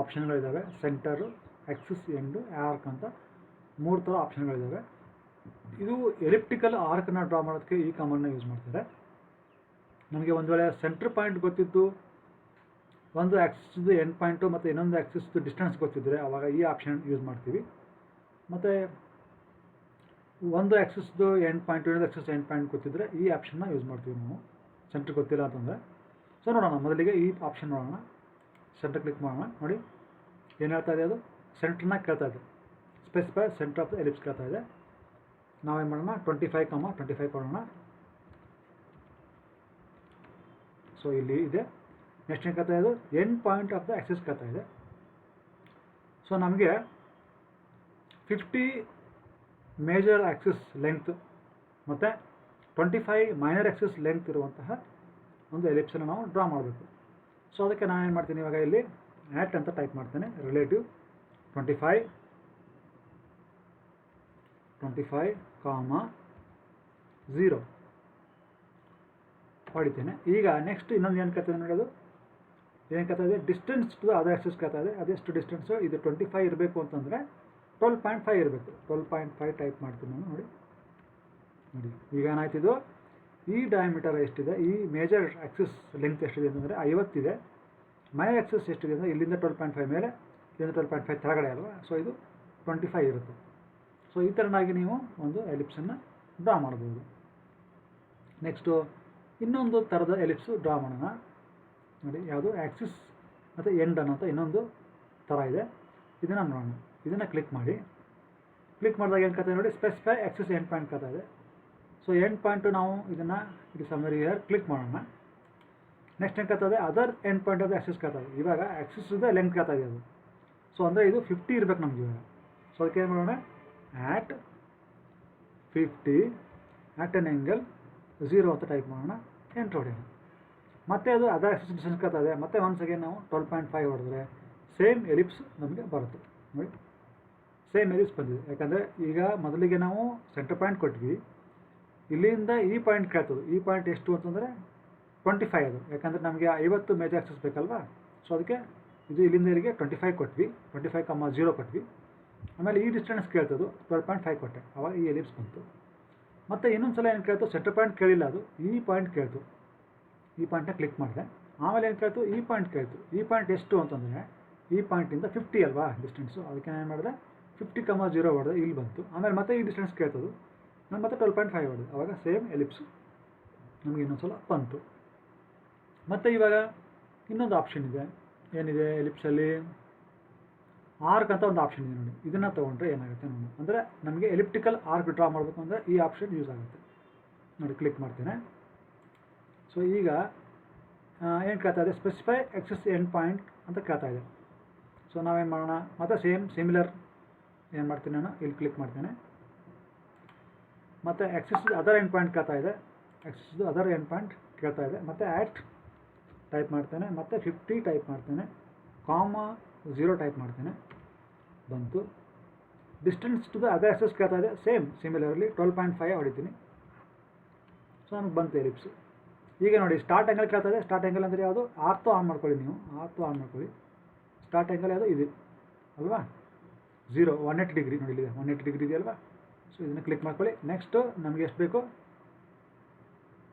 B: ಆಪ್ಷನ್ಗಳಿದ್ದಾವೆ. ಸೆಂಟರು, ಆಕ್ಸಿಸ್, ಎಂಡು, ಆರ್ಕ್ ಅಂತ 3 ಥರ ಆಪ್ಷನ್ಗಳಿದ್ದಾವೆ. ಇದು ಎಲಿಪ್ಟಿಕಲ್ ಆರ್ಕ್ನ ಡ್ರಾ ಮಾಡೋದಕ್ಕೆ ಈ ಕಮಾಂಡ್ನ ಯೂಸ್ ಮಾಡ್ತಾರೆ. ನಮಗೆ ಒಂದು ವೇಳೆ ಸೆಂಟ್ರ್ ಪಾಯಿಂಟ್ ಗೊತ್ತಿದ್ದು, ಒಂದು ಆ್ಯಕ್ಸಿಸ್ದು ಎಂಡ್ ಪಾಯಿಂಟು ಮತ್ತು ಇನ್ನೊಂದು ಆ್ಯಕ್ಸಿಸ್ದು ಡಿಸ್ಟೆನ್ಸ್ ಗೊತ್ತಿದ್ದರೆ ಆವಾಗ ಈ ಆಪ್ಷನ್ ಯೂಸ್ ಮಾಡ್ತೀವಿ. ಮತ್ತು ಒಂದು ಆ್ಯಕ್ಸಿಸ್ದು ಎಂಡ್ ಪಾಯಿಂಟು, ಇನ್ನೊಂದು ಆ್ಯಕ್ಸಿಸ್ ಎಂಡ್ ಪಾಯಿಂಟ್ ಗೊತ್ತಿದ್ದರೆ ಈ ಆಪ್ಷನ್ನ ಯೂಸ್ ಮಾಡ್ತೀವಿ ನಾವು, ಸೆಂಟ್ರ್ ಗೊತ್ತಿಲ್ಲ ಅಂತಂದರೆ. ಸೊ ನೋಡೋಣ, ಮೊದಲಿಗೆ ಈ ಆಪ್ಷನ್ ನೋಡೋಣ. ಸೆಂಟರ್ ಕ್ಲಿಕ್ ಮಾಡೋಣ. ನೋಡಿ ಏನು ಹೇಳ್ತಾ ಇದೆ, ಅದು ಸೆಂಟ್ರನ್ನ ಕೇಳ್ತಾ ಇದೆ. Specify centre of the ellipse ಕೇಳ್ತಾ ಇದೆ. ನಾವೇನು ಮಾಡೋಣ, 25 ಕೊಡೋಣ. ಸೊ ಇಲ್ಲಿ ಇದೆ. ನೆಕ್ಸ್ಟ್ ಏನು ಕೇಳ್ತಾ ಇದೆ, end point of the Axis ಕೇಳ್ತಾ ಇದೆ. ಸೊ ನಮಗೆ 50 ಮೇಜರ್ ಆಕ್ಸಿಸ್ ಲೆಂತ್ ಮತ್ತು 25 ಮೈನರ್ ಆಕ್ಸಿಸ್ ಲೆಂತ್ ಇರುವಂತಹ ಒಂದು ಎಲಿಪ್ಸನ್ನು ನಾವು ಡ್ರಾ ಮಾಡಬೇಕು. ಸೊ ಅದಕ್ಕೆ ನಾನು ಏನು ಮಾಡ್ತೀನಿ, ಇವಾಗ ಇಲ್ಲಿ ಆ್ಯಟ್ ಅಂತ ಟೈಪ್ ಮಾಡ್ತೇನೆ. ರಿಲೇಟಿವ್ 25, 0 ಹೊಡಿತೇನೆ. ಈಗ ನೆಕ್ಸ್ಟ್ ಇನ್ನೊಂದು ಏನು ಕೇಳ್ತದೆ ನೋಡೋದು, ಏನು ಕೇಳ್ತಾ ಇದೆ, ಡಿಸ್ಟೆನ್ಸ್ ಟು ಅದರ್ ಆಕ್ಸಿಸ್ ಕೇಳ್ತಾ ಇದೆ. ಅದೆಷ್ಟು ಡಿಸ್ಟೆನ್ಸು, ಇದು 25 ಇರಬೇಕು ಅಂತಂದರೆ 12.5 ಇರಬೇಕು. 12.5 ಟೈಪ್ ಮಾಡ್ತೀನಿ ನಾನು. ನೋಡಿ ಈಗ ಏನಾಯ್ತು, ಇದು ಈ ಡಯಾಮೀಟರ್ ಎಷ್ಟಿದೆ, ಈ ಮೇಜರ್ ಆಕ್ಸಿಸ್ ಲೆಂತ್ ಎಷ್ಟಿದೆ ಅಂತಂದರೆ 50 ಇದೆ. ಮೈನರ್ ಆಕ್ಸಿಸ್ ಎಷ್ಟಿದೆ ಅಂದರೆ ಇಲ್ಲಿಂದ 12.5 ಮೇಲೆ, ಇಲ್ಲಿಂದ 12.5 ಕೆಳಗಡೆ ಅಲ್ವಾ. ಸೊ ಇದು 25 ಇರುತ್ತೆ. ಸೊ ಈ ಥರನಾಗಿ ನೀವು ಒಂದು ಎಲಿಪ್ಸನ್ನು ಡ್ರಾ ಮಾಡ್ಬೋದು. ನೆಕ್ಸ್ಟು ಇನ್ನೊಂದು ಥರದ ಎಲಿಪ್ಸು ಡ್ರಾ ಮಾಡೋಣ. ನೋಡಿ ಯಾವುದು, ಆ್ಯಕ್ಸಿಸ್ ಮತ್ತು ಎಂಡ್ ಅನ್ನೋಂಥ ಇನ್ನೊಂದು ಥರ ಇದೆ. ಇದನ್ನು ನೋಡೋಣ. ಇದನ್ನು ಕ್ಲಿಕ್ ಮಾಡಿ. ಕ್ಲಿಕ್ ಮಾಡಿದಾಗ ಏನು ಕಥೆ ನೋಡಿ, ಸ್ಪೆಸಿಫೈ ಆಕ್ಸಿಸ್ ಎಂಡ್ ಪಾಯಿಂಟ್ ಕಥೆ ಇದೆ. ಸೊ ಎಂಡ್ ಪಾಯಿಂಟು ನಾವು ಇದನ್ನು ಇದು ಸಮ್ಮರಿ ಇಯರ್ ಕ್ಲಿಕ್ ಮಾಡೋಣ. ನೆಕ್ಸ್ಟ್ ಏನು ಕಥೆ ಇದೆ, other end point of Axis ಕಥೆ ಇದೆ. ಇವಾಗ ಆಕ್ಸಿಸ್ದ ಲೆಂತ್ ಕಥೆ ಇದೆ ಅದು. ಸೊ ಅಂದರೆ ಇದು 50 ಇರಬೇಕು ನಮ್ಗೆ ಇವಾಗ. ಸೊ ಅದಕ್ಕೆ ಏನು ಮಾಡೋಣ, ಆ್ಯಟ್ 50 ಆ್ಯಟ್ ಎನ್ ಆ್ಯಂಗಲ್ 0 ಅಂತ ಟೈಪ್ ಮಾಡೋಣ. ಎಂಟ್ರ್ ಹೊಡೆಯೋಣ. ಮತ್ತೆ ಅದು ಅದರ್ ಆಕ್ಸಿಸ್ ಡಿಸ್ಟೆನ್ಸ್ ಕಥೆ ಇದೆ. ಮತ್ತೆ ಒನ್ಸ್ ಅಗೇನ್ ನಾವು 12.5 ಹೊಡೆದ್ರೆ ಸೇಮ್ ಎಲಿಪ್ಸ್ ನಮಗೆ ಬರುತ್ತೆ. ನೋಡಿ ಸೇಮ್ ಎಲಿಪ್ಸ್ ಬಂದಿದೆ. ಯಾಕಂದರೆ ಈಗ ಮೊದಲಿಗೆ ನಾವು ಸೆಂಟರ್ ಪಾಯಿಂಟ್ ಕೊಟ್ವಿ, ಇಲ್ಲಿಂದ ಈ ಪಾಯಿಂಟ್ ಕೇಳ್ತದೆ. ಈ ಪಾಯಿಂಟ್ ಎಷ್ಟು ಅಂತಂದರೆ 25 ಅದು. ಯಾಕಂದರೆ ನಮಗೆ 50 ಮೇಜರ್ ಆಕ್ಸಿಸ್ ಬೇಕಲ್ವಾ. ಸೊ ಅದಕ್ಕೆ ಇದು ಇಲ್ಲಿಂದ ಇಲ್ಲಿಗೆ 25 ಕೊಟ್ವಿ, 25,0 ಕೊಟ್ವಿ. ಆಮೇಲೆ ಈ ಡಿಸ್ಟೆನ್ಸ್ ಕೇಳ್ತದ್ದು 12.5 ಕೊಟ್ಟೆ, ಆವಾಗ ಈ ಎಲಿಪ್ಸ್ ಬಂತು. ಮತ್ತು ಇನ್ನೊಂದು ಸಲ ಏನು ಕೇಳ್ತು, ಸೆಂಟರ್ ಪಾಯಿಂಟ್ ಕೇಳಿಲ್ಲ, ಅದು ಈ ಪಾಯಿಂಟ್ ಕೇಳ್ತು. ಈ ಪಾಯಿಂಟ್ನ ಕ್ಲಿಕ್ ಮಾಡಿದೆ. ಆಮೇಲೆ ಏನು ಕೇಳ್ತು, ಈ ಪಾಯಿಂಟ್ ಕೇಳ್ತು. ಈ ಪಾಯಿಂಟ್ ಎಷ್ಟು ಅಂತಂದರೆ ಈ ಪಾಯಿಂಟಿಂದ 50 ಅಲ್ವಾ ಡಿಸ್ಟೆನ್ಸು. ಅದಕ್ಕೆ ನಾನು ಏನು ಮಾಡಿದೆ, 50,0 ಹೊಡೆದೆ, ಇಲ್ಲಿ ಬಂತು. ಆಮೇಲೆ ಮತ್ತೆ ಈ ಡಿಸ್ಟೆನ್ಸ್ ಕೇಳ್ತದು, ನಾನು ಮತ್ತೆ 12.5 ಹೊಡೆದೆ, ಆವಾಗ ಸೇಮ್ ಎಲಿಪ್ಸು ನಮಗೆ ಇನ್ನೊಂದು ಸಲ ಬಂತು. ಮತ್ತು ಇವಾಗ ಇನ್ನೊಂದು ಆಪ್ಷನ್ ಇದೆ. ಏನಿದೆ ಎಲಿಪ್ಸಲ್ಲಿ, ಆರ್ಕ್ ಅಂತ ಒಂದು ಆಪ್ಷನ್ ಇದೆ ನೋಡಿ. ಇದನ್ನು ತೊಗೊಂಡ್ರೆ ಏನಾಗುತ್ತೆ ನೋಡಿ, ಅಂದರೆ ನಮಗೆ ಎಲಿಪ್ಟಿಕಲ್ ಆರ್ಕ್ ಡ್ರಾ ಮಾಡಬೇಕು ಅಂದರೆ ಈ ಆಪ್ಷನ್ ಯೂಸ್ ಆಗುತ್ತೆ ನೋಡಿ. ಕ್ಲಿಕ್ ಮಾಡ್ತೇನೆ. ಸೊ ಈಗ ಏನು ಕೇಳ್ತಾ ಇದೆ, ಸ್ಪೆಸಿಫೈ ಆಕ್ಸಿಸ್ ಎಂಡ್ ಪಾಯಿಂಟ್ ಅಂತ ಕೇಳ್ತಾ ಇದೆ. ಸೊ ನಾವೇನು ಮಾಡೋಣ, ಮತ್ತು ಸಿಮಿಲರ್ ಏನು ಮಾಡ್ತೀನಿ ನಾನು, ಇಲ್ಲಿ ಕ್ಲಿಕ್ ಮಾಡ್ತೇನೆ. ಮತ್ತು ಆಕ್ಸಿಸ್ ಅದರ್ ಎಂಡ್ ಪಾಯಿಂಟ್ ಕೇಳ್ತಾ ಇದೆ. ಆಕ್ಸಿಸ್ ಅದರ್ ಎಂಡ್ ಪಾಯಿಂಟ್ ಕೇಳ್ತಾ ಇದೆ. ಮತ್ತು ಆ್ಯಟ್ ಟೈಪ್ ಮಾಡ್ತೇನೆ. ಮತ್ತು 50 ಟೈಪ್ ಮಾಡ್ತೇನೆ. 0 ಟೈಪ್ ಮಾಡ್ತೇನೆ. ಬಂತು. Distance to the other axis ಕೇಳ್ತಾ ಇದೆ, ಸಿಮಿಲರ್ಲಿ 12.5 ಹೊಡಿತೀನಿ. ಸೊ ನಮ್ಗೆ ಬಂತು ಎಲಿಪ್ಸು. ಈಗ ನೋಡಿ ಸ್ಟಾರ್ಟ್ ಆ್ಯಂಗಲ್ ಕೇಳ್ತಾ ಇದೆ. ಸ್ಟಾರ್ಟ್ ಆ್ಯಂಗಲ್ ಅಂದರೆ ಯಾವುದು? ಆರ್ಥೋ ಆನ್ ಮಾಡ್ಕೊಳ್ಳಿ ನೀವು, ಆರ್ಥೋ ಆನ್ ಮಾಡ್ಕೊಳ್ಳಿ. ಸ್ಟಾರ್ಟ್ ಆ್ಯಂಗಲ್ ಯಾವುದು? ಇದು ಅಲ್ವಾ, 180 ಡಿಗ್ರಿ ನೋಡಿ, ಇಲ್ಲಿದೆ 180 ಡಿಗ್ರಿ ಇದೆಯಲ್ವಾ. ಸೊ ಇದನ್ನು ಕ್ಲಿಕ್ ಮಾಡ್ಕೊಳ್ಳಿ. ನೆಕ್ಸ್ಟು ನಮಗೆ ಎಷ್ಟು ಬೇಕು,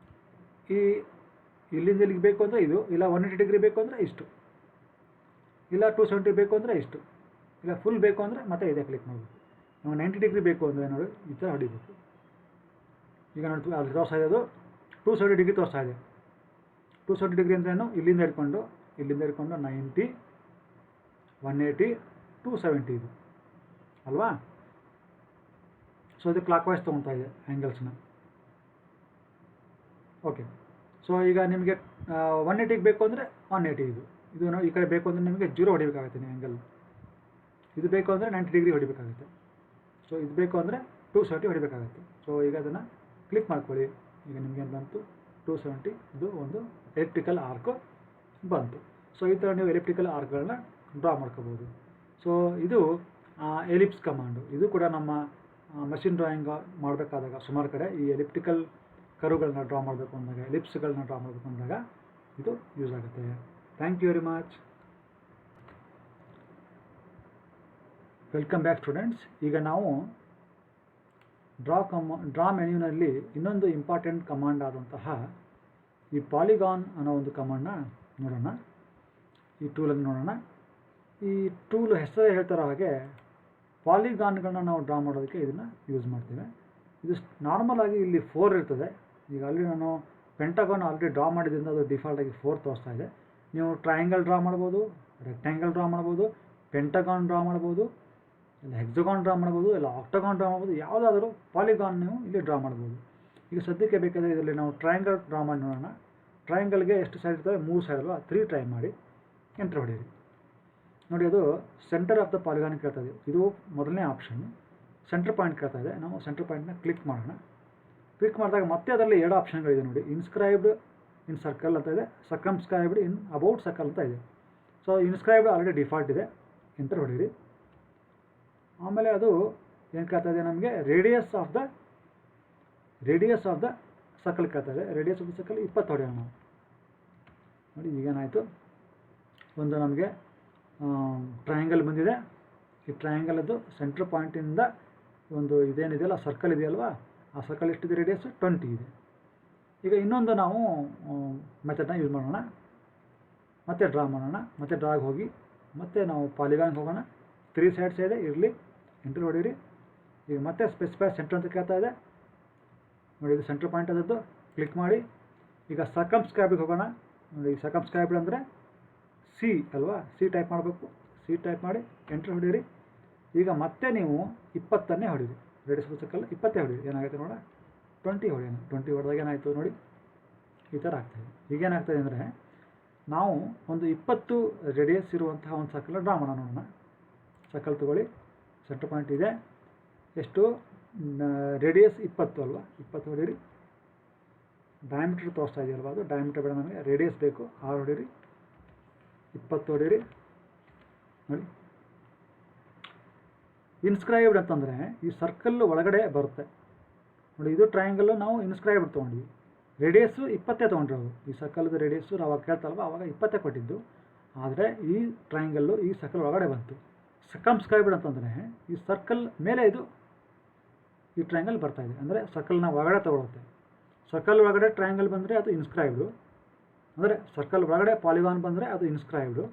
B: ಇಲ್ಲಿಂದ ಇಲ್ಲಿಗೆ ಬೇಕು ಅಂದರೆ ಇದು, ಇಲ್ಲ 180 ಡಿಗ್ರಿ ಬೇಕು ಅಂದರೆ ಇಷ್ಟು, ಇಲ್ಲ 270 ಬೇಕು ಅಂದರೆ ಇಷ್ಟು, ಇಲ್ಲ ಫುಲ್ ಬೇಕು ಅಂದರೆ ಮತ್ತೆ ಇದೆ ಕ್ಲಿಕ್ ಮಾಡಬೇಕು. ನಾವು 90 ಡಿಗ್ರಿ ಬೇಕು ಅಂದರೆ ನೋಡಿ ಈ ಥರ ಹೊಡಿಬೇಕು. ಈಗ ನೋಡಿ ಅಲ್ಲಿ ತೋರಿಸ್ತಾ ಇದೆ, ಅದು 270 ಡಿಗ್ರಿ ತೋರಿಸ್ತಾ ಇದೆ. 270 ಡಿಗ್ರಿ ಅಂದ್ರೇನು? ಇಲ್ಲಿಂದ ಹಿಡ್ಕೊಂಡು 90, 180, 270 ಇದು ಅಲ್ವಾ. ಸೊ ಇದು ಕ್ಲಾಕ್ ವೈಸ್ ತೊಗೊಳ್ತಾ ಇದೆ ಆ್ಯಂಗಲ್ಸ್ನ. ಓಕೆ, ಸೊ ಈಗ ನಿಮಗೆ 180ಗೆ ಬೇಕು ಅಂದರೆ 180 ಇದು ಈ ಕಡೆ ಬೇಕು ಅಂದರೆ ನಿಮಗೆ 0 ಹೊಡಿಬೇಕಾಗುತ್ತೆ ಆ್ಯಂಗಲ್. ಇದು ಬೇಕು ಅಂದರೆ 90 ಡಿಗ್ರಿ ಹೊಡಿಬೇಕಾಗುತ್ತೆ. ಸೊ ಇದು ಬೇಕು ಅಂದರೆ 270 ಹೊಡಿಬೇಕಾಗುತ್ತೆ. ಸೊ ಈಗ ಅದನ್ನು ಕ್ಲಿಕ್ ಮಾಡ್ಕೊಳ್ಳಿ. ಈಗ ನಿಮಗೇನು ಬಂತು? 270. ಇದು ಒಂದು ಎಲಿಪ್ಟಿಕಲ್ ಆರ್ಕ್ ಬಂತು. ಸೊ ಈ ಥರ ನೀವು ಎಲಿಪ್ಟಿಕಲ್ ಆರ್ಕ್ಗಳನ್ನ ಡ್ರಾ ಮಾಡ್ಕೋಬೋದು. ಸೊ ಇದು ಎಲಿಪ್ಸ್ ಕಮಾಂಡು. ಇದು ಕೂಡ ನಮ್ಮ ಮಷಿನ್ ಡ್ರಾಯಿಂಗ್ ಮಾಡಬೇಕಾದಾಗ ಸುಮಾರು ಕಡೆ ಈ ಎಲಿಪ್ಟಿಕಲ್ ಕರುಗಳನ್ನ ಡ್ರಾ ಮಾಡಬೇಕು ಅಂದಾಗ, ಎಲಿಪ್ಸ್ಗಳನ್ನ ಡ್ರಾ ಮಾಡಬೇಕು ಅಂದಾಗ ಇದು ಯೂಸ್ ಆಗುತ್ತೆ. Thank you very much. Welcome back students. ಈಗ ನಾವು ಡ್ರಾ ಮೆನ್ಯೂನಲ್ಲಿ ಇನ್ನೊಂದು ಇಂಪಾರ್ಟೆಂಟ್ ಕಮಾಂಡ್ ಆದಂತಹ ಈ ಪಾಲಿಗಾನ್ ಅನ್ನೋ ಒಂದು ಕಮಾಂಡ್ನ ನೋಡೋಣ. ಈ ಟೂಲನ್ನು ನೋಡೋಣ. ಈ ಟೂಲ್ ಹೆಸರೇ ಹೇಳ್ತಾರೋ ಹಾಗೆ ಪಾಲಿಗಾನ್ಗಳನ್ನ ನಾವು ಡ್ರಾ ಮಾಡೋದಕ್ಕೆ ಇದನ್ನು ಯೂಸ್ ಮಾಡ್ತೇವೆ. ಇದು ನಾರ್ಮಲ್ ಆಗಿ ಇಲ್ಲಿ 4 ಇರ್ತದೆ. ಈಗ ಅಲ್ಲಿ ನಾನು ಪೆಂಟಗಾನ್ ಆಲ್ರೆಡಿ ಡ್ರಾ ಮಾಡಿದ್ರಿಂದ ಅದು ಡಿಫಾಲ್ಟಾಗಿ 4 ತೋರಿಸ್ತಾ ಇದೆ. ನೀವು ಟ್ರಯಾಂಗಲ್ ಡ್ರಾ ಮಾಡ್ಬೋದು, ರೆಕ್ಟ್ಯಾಂಗಲ್ ಡ್ರಾ ಮಾಡ್ಬೋದು, ಪೆಂಟಗಾನ್ ಡ್ರಾ ಮಾಡ್ಬೋದು, ಇಲ್ಲ ಹೆಕ್ಸಗಾನ್ ಡ್ರಾ ಮಾಡ್ಬೋದು, ಇಲ್ಲ ಆಕ್ಟಗಾನ್ ಡ್ರಾ ಮಾಡ್ಬೋದು. ಯಾವುದಾದ್ರೂ ಪಾಲಿಗಾನ್ ನೀವು ಇಲ್ಲಿ ಡ್ರಾ ಮಾಡ್ಬೋದು. ಈಗ ಸದ್ಯಕ್ಕೆ ಬೇಕಾದರೆ ಇದರಲ್ಲಿ ನಾವು ಟ್ರಯಾಂಗಲ್ ಡ್ರಾ ಮಾಡಿ ನೋಡೋಣ. ಟ್ರಯಾಂಗಲ್ಗೆ ಎಷ್ಟು ಸೈಡ್ ಇರ್ತವೆ? 3 ಸೈಡ್ ಅಲ್ವಾ. 3 ಟ್ರೈ ಮಾಡಿ ಎಂಟರ್ ಹೊಡೀರಿ. ನೋಡಿ ಅದು ಸೆಂಟರ್ ಆಫ್ ದ ಪಾಲಿಗಾನ್ ಕೇಳ್ತಾ ಇದೆ. ಇದು ಮೊದಲನೇ ಆಪ್ಷನ್. ಸೆಂಟರ್ ಪಾಯಿಂಟ್ ಕೇಳ್ತಾ ಇದೆ. ನಾವು ಸೆಂಟರ್ ಪಾಯಿಂಟ್ನ ಕ್ಲಿಕ್ ಮಾಡೋಣ. ಕ್ಲಿಕ್ ಮಾಡಿದಾಗ ಮತ್ತೆ ಅದರಲ್ಲಿ 2 ಆಪ್ಷನ್ಗಳಿದೆ ನೋಡಿ. ಇನ್ಸ್ಕ್ರೈಬ್ಡ್ ಇನ್ ಸರ್ಕಲ್ ಅಂತ ಇದೆ, ಸರ್ಕಮ್ಸ್ಕ್ರೈಬ್ಡ್ ಇನ್ ಅಬೌಟ್ ಸರ್ಕಲ್ ಅಂತ ಇದೆ. ಸೊ ಇನ್ಸ್ಕ್ರೈಬ್ಡ್ ಆಲ್ರೆಡಿ ಡಿಫಾಲ್ಟ್ ಇದೆ, ಎಂಟರ್ ಹೊಡೀರಿ. ಆಮೇಲೆ ಅದು ಏನು ಕೇಳ್ತಾ ಇದೆ ನಮಗೆ? ರೇಡಿಯಸ್ ಆಫ್ ದ ಸರ್ಕಲ್ ಕೇಳ್ತಾ ಇದೆ. ರೇಡಿಯಸ್ ಆಫ್ ದ ಸರ್ಕಲ್ 20 ಹೊಡೆಯೋಣ ನಾವು. ನೋಡಿ ಈಗೇನಾಯಿತು, ಒಂದು ನಮಗೆ ಟ್ರಯಾಂಗಲ್ ಬಂದಿದೆ. ಈ ಟ್ರಯಾಂಗಲದ್ದು ಸೆಂಟ್ರ್ ಪಾಯಿಂಟಿಂದ ಒಂದು ಇದೇನಿದೆಯಲ್ಲ ಸರ್ಕಲ್ ಇದೆಯಲ್ವಾ, ಆ ಸರ್ಕಲ್ ಎಷ್ಟಿದೆ? ರೇಡಿಯಸ್ 20 ಇದೆ. ಈಗ ಇನ್ನೊಂದು ನಾವು ಮೆಥಡ್ನ ಯೂಸ್ ಮಾಡೋಣ. ಮತ್ತೆ ಡ್ರಾ ಮಾಡೋಣ. ಮತ್ತೆ ಡ್ರಾಗ್ ಹೋಗಿ ಮತ್ತೆ ನಾವು ಪಾಲಿಗಾನ್ಗೆ ಹೋಗೋಣ. 3 ಸೈಡ್ಸ್ ಇದೆ, ಇರಲಿ, ಎಂಟ್ರಿ ಹೊಡೀರಿ. ಈಗ ಮತ್ತೆ ಸ್ಪೆಸಿಫೈ ಸೆಂಟರ್ ಅಂತ ಕೇಳ್ತಾ ಇದೆ ನೋಡಿ. ಇದು ಸೆಂಟ್ರ್ ಪಾಯಿಂಟ್ ಅದದ್ದು, ಕ್ಲಿಕ್ ಮಾಡಿ. ಈಗ ಸರ್ಕಮ್ಸ್ಕ್ರೈಬ್ಗೆ ಹೋಗೋಣ. ನೋಡಿ ಸರ್ಕಮ್ಸ್ಕ್ರೈಬ್ಡ್ ಅಂದರೆ ಸಿ ಅಲ್ವಾ, ಸಿ ಟೈಪ್ ಮಾಡಬೇಕು. ಸಿ ಟೈಪ್ ಮಾಡಿ ಎಂಟ್ರಿ ಹೊಡೀರಿ. ಈಗ ಮತ್ತೆ ನೀವು 20 ಹೊಡೀರಿ. ರೇಡಿಯಸ್ ಆಫ್ ಸರ್ಕಲ್ 20 ಹೊಡೀರಿ. ಏನಾಗುತ್ತೆ ನೋಡ, 20 ಹೊಡೆಯೋಣ. 20 ಹೊಡೆದಾಗ ಏನಾಯಿತು ನೋಡಿ, ಈ ಥರ ಆಗ್ತಾಯಿದೆ. ಈಗೇನಾಗ್ತದೆ ಅಂದರೆ ನಾವು ಒಂದು 20 ರೇಡಿಯಸ್ ಇರುವಂತಹ ಒಂದು ಸರ್ಕಲ್ ಡ್ರಾ ಮಾಡೋಣ. ನೋಡೋಣ. ಸರ್ಕಲ್ ತೊಗೊಳ್ಳಿ. ಸೆಂಟರ್ ಪಾಯಿಂಟ್ ಇದೆ. ಎಷ್ಟು? ರೇಡಿಯಸ್ 20 ಅಲ್ವಾ, 20 ಹೊಡೀರಿ. ಡಯಾಮೀಟರ್ ತೋರಿಸ್ತಾ ಇದೆಯಲ್ವಾ, ಅದು ಡಯಾಮೀಟರ್ ಬೇಡ ನಮಗೆ, ರೇಡಿಯಸ್ ಬೇಕು. 6 ಹೊಡೀರಿ. 20 ಹೊಡೀರಿ. ನೋಡಿ ಇನ್ಸ್ಕ್ರೈಬ್ಡ್ ಅಂತಂದರೆ ಈ ಸರ್ಕಲ್ ಒಳಗಡೆ ಬರುತ್ತೆ ನೋಡಿ. ಇದು ಟ್ರಯಾಂಗಲ್ಲು ನಾವು ಇನ್ಸ್ಕ್ರೈಬ್ಡ್ ತೊಗೊಂಡ್ವಿ. ರೇಡಿಯಸ್ಸು 20 ತೊಗೊಂಡಿರೋದು. ಈ ಸರ್ಕಲ್ದು ರೇಡಿಯಸ್ಸು ನಾವು ಕೇಳ್ತಲ್ವ ಆವಾಗ 20 ಕೊಟ್ಟಿದ್ದು. ಆದರೆ ಈ ಟ್ರಯಾಂಗಲ್ಲು ಈ ಸರ್ಕಲ್ ಒಳಗಡೆ ಬಂತು. ಸರ್ಕಮ್ಸ್ಕ್ರೈಬ್ಡ್ ಅಂತಂದರೆ ಈ ಸರ್ಕಲ್ ಮೇಲೆ ಇದು ಈ ಟ್ರಯಾಂಗಲ್ ಬರ್ತಾಯಿದೆ. ಅಂದರೆ ಸರ್ಕಲ್ನ ಒಳಗಡೆ ತೊಗೊಳುತ್ತೆ. ಸರ್ಕಲ್ ಒಳಗಡೆ ಟ್ರಯಾಂಗಲ್ ಬಂದರೆ ಅದು ಇನ್ಸ್ಕ್ರೈಬ್ಡು. ಅಂದರೆ ಸರ್ಕಲ್ ಒಳಗಡೆ ಪಾಲಿಗಾನ್ ಬಂದರೆ ಅದು ಇನ್ಸ್ಕ್ರೈಬ್ಡು.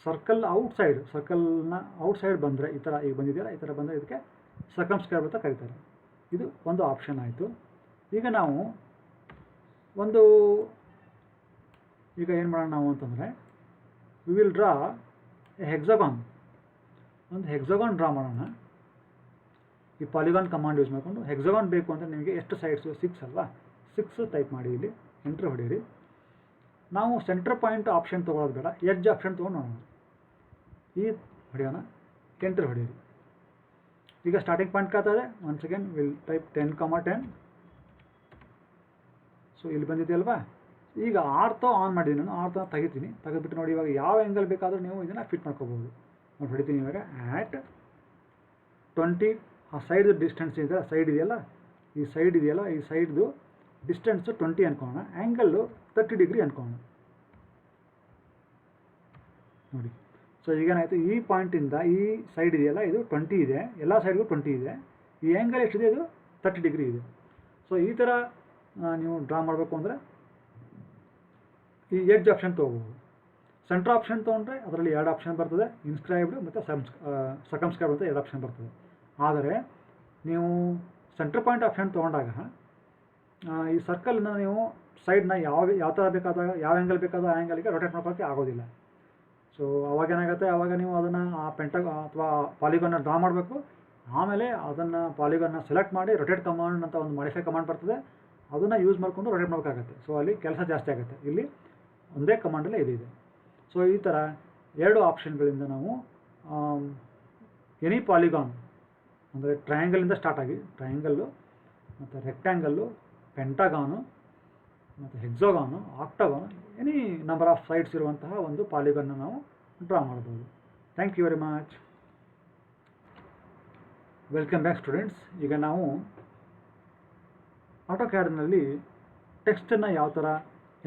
B: ಸರ್ಕಲ್ ಔಟ್ಸೈಡ್, ಸರ್ಕಲ್ನ ಔಟ್ಸೈಡ್ ಬಂದರೆ ಈ ಥರ ಈಗ ಬಂದಿದೆಯಲ್ಲ, ಈ ಥರ ಬಂದರೆ ಇದಕ್ಕೆ ಸರ್ಕಮ್ಸ್ಕ್ರೈಬ್ ಅಂತ ಕರೀತಾರೆ. ಇದು ಒಂದು ಆಪ್ಷನ್ ಆಯಿತು. ಈಗ ನಾವು ಈಗ ಏನು ಮಾಡೋಣ ನಾವು ಅಂತಂದರೆ, we will draw A hexagon. ಒಂದು ಹೆಕ್ಸಾಗಾನ್ ಡ್ರಾ ಮಾಡೋಣ. ಈ ಪಾಲಿಗಾನ್ ಕಮಾಂಡ್ ಯೂಸ್ ಮಾಡಿಕೊಂಡು ಹೆಕ್ಸಾಗಾನ್ ಬೇಕು ಅಂದರೆ ನಿಮಗೆ ಎಷ್ಟು ಸೈಡ್ಸು? 6 ಅಲ್ವಾ. 6 ಟೈಪ್ ಮಾಡಿ ಇಲ್ಲಿ ಎಂಟ್ರಿ ಹೊಡೀರಿ. ನಾವು ಸೆಂಟರ್ ಪಾಯಿಂಟ್ ಆಪ್ಷನ್ ತೊಗೊಳೋದು ಬೇಡ, ಎಡ್ಜ್ ಆಪ್ಷನ್ ತೊಗೊಂಡು ನೋಡೋಣ. ಈ ಹೊಡೆಯೋಣ, ಎಂಟ್ರಿ ಹೊಡೀರಿ. ಈಗ ಸ್ಟಾರ್ಟಿಂಗ್ ಪಾಯಿಂಟ್ ಕಾಗ್ತದೆ. Once again will type 10,10. So ಇಲ್ಲಿ ಬಂದಿದೆಯಲ್ವಾ. ಈಗ ಆರ್ಥೋ ಆನ್ ಮಾಡಿದ್ದೀನಿ ನಾನು. ಆರ್ಥೋ ತೆಗಿತೀನಿ. ತೆಗೆದುಬಿಟ್ಟು ನೋಡಿ, ಇವಾಗ ಯಾವ ಆ್ಯಂಗಲ್ ಬೇಕಾದರೂ ನೀವು ಇದನ್ನು ಫಿಟ್ ಮಾಡ್ಕೋಬೋದು. ನೋಡಿ ಹೊಡಿತೀನಿ ಇವಾಗ. 20 ಆ ಸೈಡ್ ಡಿಸ್ಟೆನ್ಸ್ ಇದೆ, ಸೈಡ್ ಇದೆಯಲ್ಲ, ಈ ಸೈಡ್ ಇದೆಯಲ್ಲ, ಈ ಸೈಡ್ದು ಡಿಸ್ಟೆನ್ಸು 20 ಅನ್ಕೋಣ, ಆ್ಯಂಗಲ್ಲು 30 ಡಿಗ್ರಿ ಅನ್ಕೋಣ ನೋಡಿ. ಸೊ ಈಗೇನಾಯಿತು, ಈ ಪಾಯಿಂಟಿಂದ ಈ ಸೈಡ್ ಇದೆಯಲ್ಲ ಇದು 20 ಇದೆ, ಎಲ್ಲ ಸೈಡ್ಗೂ 20 ಇದೆ, ಈ ಆ್ಯಂಗಲ್ ಎಷ್ಟಿದೆ, ಇದು 30 ಡಿಗ್ರಿ ಇದೆ. ಸೊ ಈ ಥರ ನೀವು ಡ್ರಾ ಮಾಡಬೇಕು ಅಂದರೆ ಈ ಎಡ್ಜ್ ಆಪ್ಷನ್ ತೊಗೋಬೋದು. ಸೆಂಟ್ರ್ ಆಪ್ಷನ್ ತೊಗೊಂಡ್ರೆ ಅದರಲ್ಲಿ 2 ಆಪ್ಷನ್ ಬರ್ತದೆ, ಇನ್ಸ್ಕ್ರೈಬ್ಡ್ ಮತ್ತು ಸರ್ಕಮ್ಸ್ಕ್ರೈಬ್ಡ್ ಅಂತ 2 ಆಪ್ಷನ್ ಬರ್ತದೆ. ಆದರೆ ನೀವು ಸೆಂಟ್ರ್ ಪಾಯಿಂಟ್ ಆಪ್ಷನ್ ತೊಗೊಂಡಾಗ ಈ ಸರ್ಕಲ್ನ ನೀವು ಸೈಡ್ನ ಯಾವ ಥರ ಬೇಕಾದಾಗ, ಯಾವ ಆ್ಯಂಗಲ್ ಬೇಕಾದ ಆ ಆ್ಯಂಗಲ್ಗೆ ರೊಟೇಟ್ ಮಾಡೋಕ್ಕೆ ಆಗೋದಿಲ್ಲ. ಸೊ ಅವಾಗ ಏನಾಗುತ್ತೆ, ಆವಾಗ ನೀವು ಅದನ್ನು ಆ ಅಥವಾ ಪಾಲಿಗಾನ್ನ ಡ್ರಾ ಮಾಡಬೇಕು. ಆಮೇಲೆ ಅದನ್ನು ಪಾಲಿಗಾನ್ನ ಸೆಲೆಕ್ಟ್ ಮಾಡಿ ರೊಟೇಟ್ ಕಮಾಂಡ್ ಅಂತ ಒಂದು ಮಾಡಿಫೈ ಕಮಾಂಡ್ ಬರ್ತದೆ, ಅದನ್ನು ಯೂಸ್ ಮಾಡಿಕೊಂಡು ರೊಟೇಟ್ ಮಾಡಬೇಕಾಗತ್ತೆ. ಸೊ ಅಲ್ಲಿ ಕೆಲಸ ಜಾಸ್ತಿ ಆಗುತ್ತೆ. ಇಲ್ಲಿ ಒಂದೇ ಕಮಾಂಡಲ್ಲೇ ಇದೆ. ಸೊ ಈ ಥರ 2 ಆಪ್ಷನ್ಗಳಿಂದ ನಾವು ಎನಿ ಪಾಲಿಗಾನ್ ಅಂದರೆ ಟ್ರಯಾಂಗಲಿಂದ ಸ್ಟಾರ್ಟ್ ಆಗಿ ಟ್ರಯಾಂಗಲ್ಲು ಮತ್ತು ರೆಕ್ಟ್ಯಾಂಗಲ್ಲು, ಪೆಂಟಗಾನು ಮತ್ತು hexagon, octagon, any number of sides ಇರುವಂತಹ ಒಂದು ಪಾಲಿಗನ್ನ ನಾವು ಡ್ರಾ ಮಾಡ್ಬೋದು. Thank you very much. Welcome back students. ಈಗ ನಾವು ಆಟೋಕ್ಯಾಡ್ನಲ್ಲಿ ಟೆಕ್ಸ್ಟನ್ನು ಯಾವ ಥರ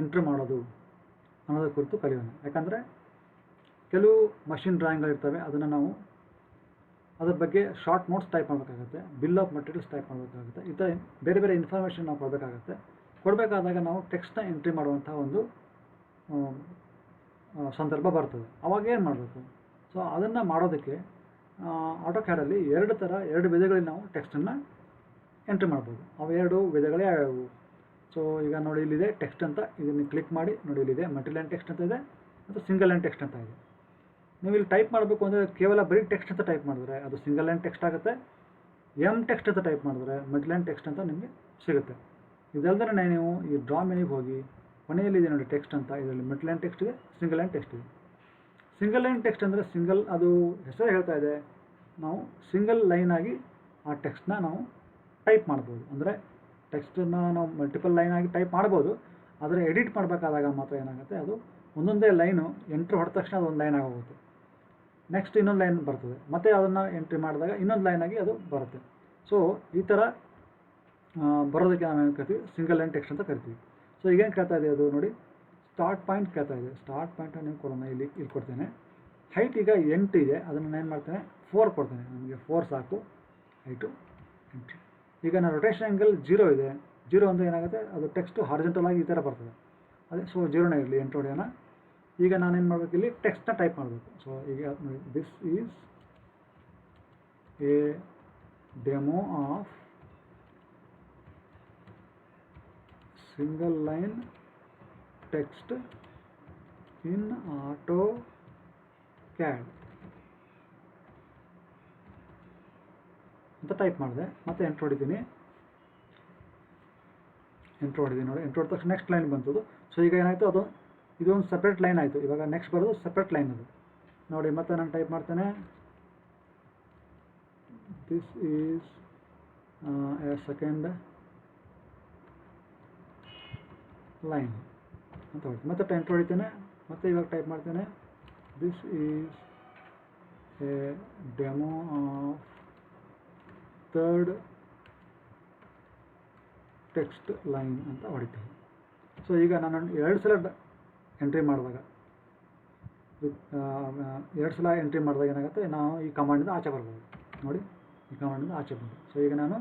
B: ಎಂಟ್ರಿ ಮಾಡೋದು ಅನ್ನೋದ್ರ ಕುರಿತು ಕಲಿಯೋಣ. ಯಾಕಂದರೆ ಕೆಲವು ಮಷಿನ್ ಡ್ರಾಯಿಂಗ್ಗಳಿರ್ತವೆ, ಅದನ್ನು ನಾವು ಅದ್ರ ಬಗ್ಗೆ ಶಾರ್ಟ್ ನೋಟ್ಸ್ ಟೈಪ್ ಮಾಡಬೇಕಾಗುತ್ತೆ, ಬಿಲ್ ಆಫ್ ಮಟೀರಿಯಲ್ಸ್ ಟೈಪ್ ಮಾಡಬೇಕಾಗುತ್ತೆ, ಈ ಥರ ಬೇರೆ ಬೇರೆ ಇನ್ಫಾರ್ಮೇಷನ್ ನಾವು ಕೊಡಬೇಕಾಗುತ್ತೆ. ಕೊಡಬೇಕಾದಾಗ ನಾವು ಟೆಕ್ಸ್ಟ್ನ ಎಂಟ್ರಿ ಮಾಡುವಂಥ ಒಂದು ಸಂದರ್ಭ ಬರ್ತದೆ. ಅವಾಗ ಏನು ಮಾಡಬೇಕು? ಸೊ ಅದನ್ನು ಮಾಡೋದಕ್ಕೆ ಆಟೋಕ್ಯಾಡಲ್ಲಿ 2 ವಿಧಗಳಲ್ಲಿ ನಾವು ಟೆಕ್ಸ್ಟನ್ನು ಎಂಟ್ರಿ ಮಾಡ್ಬೋದು. ಅವು 2 ವಿಧಗಳೇ ಯಾವ್ಯಾವು? ಸೊ ಈಗ ನೋಡಿ, ಇಲ್ಲಿದೆ ಟೆಕ್ಸ್ಟ್ ಅಂತ, ಇದನ್ನು ಕ್ಲಿಕ್ ಮಾಡಿ ನೋಡಿ, ಇಲ್ಲಿದೆ ಮಲ್ಟಿ ಲೈನ್ ಟೆಕ್ಸ್ಟ್ ಅಂತ ಇದೆ ಮತ್ತು ಸಿಂಗಲ್ ಲೈನ್ ಟೆಕ್ಸ್ಟ್ ಅಂತ ಇದೆ. ನೀವು ಇಲ್ಲಿ ಟೈಪ್ ಮಾಡಬೇಕು ಅಂದರೆ ಕೇವಲ ಬರೀ ಟೆಕ್ಸ್ಟ್ ಅಂತ ಟೈಪ್ ಮಾಡಿದ್ರೆ ಅದು ಸಿಂಗಲ್ ಲೈನ್ ಟೆಕ್ಸ್ಟ್ ಆಗುತ್ತೆ. ಟೆಕ್ಸ್ಟ್ ಅಂತ ಟೈಪ್ ಮಾಡಿದ್ರೆ ಮಲ್ಟಿ ಲೈನ್ ಟೆಕ್ಸ್ಟ್ ಅಂತ ನಿಮಗೆ ಸಿಗುತ್ತೆ. ಇದಲ್ಲದೆ ನೀವು ಈ ಡ್ರಾ ಮೆನುಗೆ ಹೋಗಿ ಕೊನೆಯಲ್ಲಿದೆ ನೋಡಿ ಟೆಕ್ಸ್ಟ್ ಅಂತ, ಇದರಲ್ಲಿ ಮಲ್ಟಿ ಲೈನ್ ಟೆಕ್ಸ್ಟ್ ಇದೆ, ಸಿಂಗಲ್ ಲೈನ್ ಟೆಕ್ಸ್ಟ್ ಇದೆ. ಸಿಂಗಲ್ ಲೈನ್ ಟೆಕ್ಸ್ಟ್ ಅಂದರೆ ಸಿಂಗಲ್, ಅದು ಹೆಸರು ಹೇಳ್ತಾ ಇದೆ, ನಾವು ಸಿಂಗಲ್ ಲೈನ್ ಆಗಿ ಆ ಟೆಕ್ಸ್ಟ್ನ ನಾವು ಟೈಪ್ ಮಾಡ್ಬೋದು. ಅಂದರೆ ಟೆಕ್ಸ್ಟನ್ನು ನಾವು ಮಲ್ಟಿಪಲ್ ಲೈನ್ ಆಗಿ ಟೈಪ್ ಮಾಡ್ಬೋದು, ಆದರೆ ಎಡಿಟ್ ಮಾಡಬೇಕಾದಾಗ ಮಾತ್ರ ಏನಾಗುತ್ತೆ, ಅದು ಒಂದೊಂದೇ ಲೈನು ಎಂಟ್ರಿ ಹೊಡೆದ ತಕ್ಷಣ ಅದು ಒಂದು ಲೈನ್ ಆಗೋಗುತ್ತೆ. ನೆಕ್ಸ್ಟ್ ಇನ್ನೊಂದು ಲೈನ್ ಬರ್ತದೆ, ಮತ್ತು ಅದನ್ನು ಎಂಟ್ರಿ ಮಾಡಿದಾಗ ಇನ್ನೊಂದು ಲೈನ್ ಆಗಿ ಅದು ಬರುತ್ತೆ. ಸೊ ಈ ಥರ ಬರೋದಕ್ಕೆ ನಾವು ಏನು ಕರಿತೀವಿ, ಸಿಂಗಲ್ ಲೈನ್ ಟೆಕ್ಸ್ಟ್ ಅಂತ ಕರಿತೀವಿ. ಸೊ ಈಗೇನು ಕೇಳ್ತಾ ಇದೆ ಅದು ನೋಡಿ, ಸ್ಟಾರ್ಟ್ ಪಾಯಿಂಟ್ ಕೇಳ್ತಾ ಇದೆ. ಸ್ಟಾರ್ಟ್ ಪಾಯಿಂಟನ್ನು ನೀವು ಕೊಡೋಣ, ಇಲ್ಲಿ ಕೊಡ್ತೇನೆ. ಹೈಟ್ ಈಗ 8 ಇದೆ, ಅದನ್ನು ನಾನು ಏನು ಮಾಡ್ತೇನೆ, 4 ಕೊಡ್ತೇನೆ. ನಮಗೆ 4 ಸಾಕು ಹೈಟು, ಎಂಟ್ರಿ. ಈಗ ನಾನು ರೊಟೇಷನ್ ಆ್ಯಂಗಲ್ 0 ಇದೆ. 0 ಅಂದರೆ ಏನಾಗುತ್ತೆ, ಅದು ಟೆಕ್ಸ್ಟು ಹಾರಿಜೆಂಟಲ್ ಆಗಿ ಈ ಥರ ಬರ್ತದೆ. ಅದೇ ಸೊ 0ನೇ ಇರಲಿ, ಎಂಟ್ರಿ ಹೊಡೆಯೋಣ. ಈಗ ನಾನೇನು ಮಾಡಬೇಕು, ಇಲ್ಲಿ ಟೆಕ್ಸ್ಟ್ನ ಟೈಪ್ ಮಾಡಬೇಕು. ಸೊ ಈಗ ನೋಡಿ, this is A demo of single line text in AutoCAD ಅಂತ ಟೈಪ್ ಮಾಡಿದೆ. ಮತ್ತೆ ಎಂಟ್ರಿ ಹೊಡಿತೀನಿ. ಎಂಟ್ರಿ ಹೊಡಿದ್ದೀನಿ ನೋಡಿ. ಎಂಟ್ರಿ ಹೊಡೆದ ತಕ್ಷಣ ನೆಕ್ಸ್ಟ್ ಲೈನ್ ಬಂತದು. ಸೊ ಈಗ ಏನಾಯಿತು, ಅದು ಇದೊಂದು ಸಪ್ರೇಟ್ ಲೈನ್ ಆಯಿತು. ಇವಾಗ ನೆಕ್ಸ್ಟ್ ಬರೋದು ಸಪ್ರೇಟ್ ಲೈನ್ ಅದು ನೋಡಿ. ಮತ್ತೆ ನಾನು ಟೈಪ್ ಮಾಡ್ತೇನೆ, this is A second line ಅಂತ ಹೊಡಿತೀನಿ. ಮತ್ತೆ ಎಂಟ್ರಿ ಹೊಡಿತೇನೆ. ಮತ್ತೆ ಇವಾಗ ಟೈಪ್ ಮಾಡ್ತೇನೆ, this is A demo of third text line ಅಂತ ಹೊಡಿತೀನಿ. ಸೊ ಈಗ ನಾನು 2 ಸಲ ಎಂಟ್ರಿ ಮಾಡಿದಾಗ 2 ಸಲ ಎಂಟ್ರಿ ಮಾಡಿದಾಗ ಏನಾಗುತ್ತೆ, ನಾವು ಈ ಕಮಾಂಡಿಂದ ಆಚೆ ಬರ್ಬೋದು ನೋಡಿ. ಈ ಕಮಾಂಡಿಂದ ಆಚೆ ಬಂದು, ಸೊ ಈಗ ನಾನು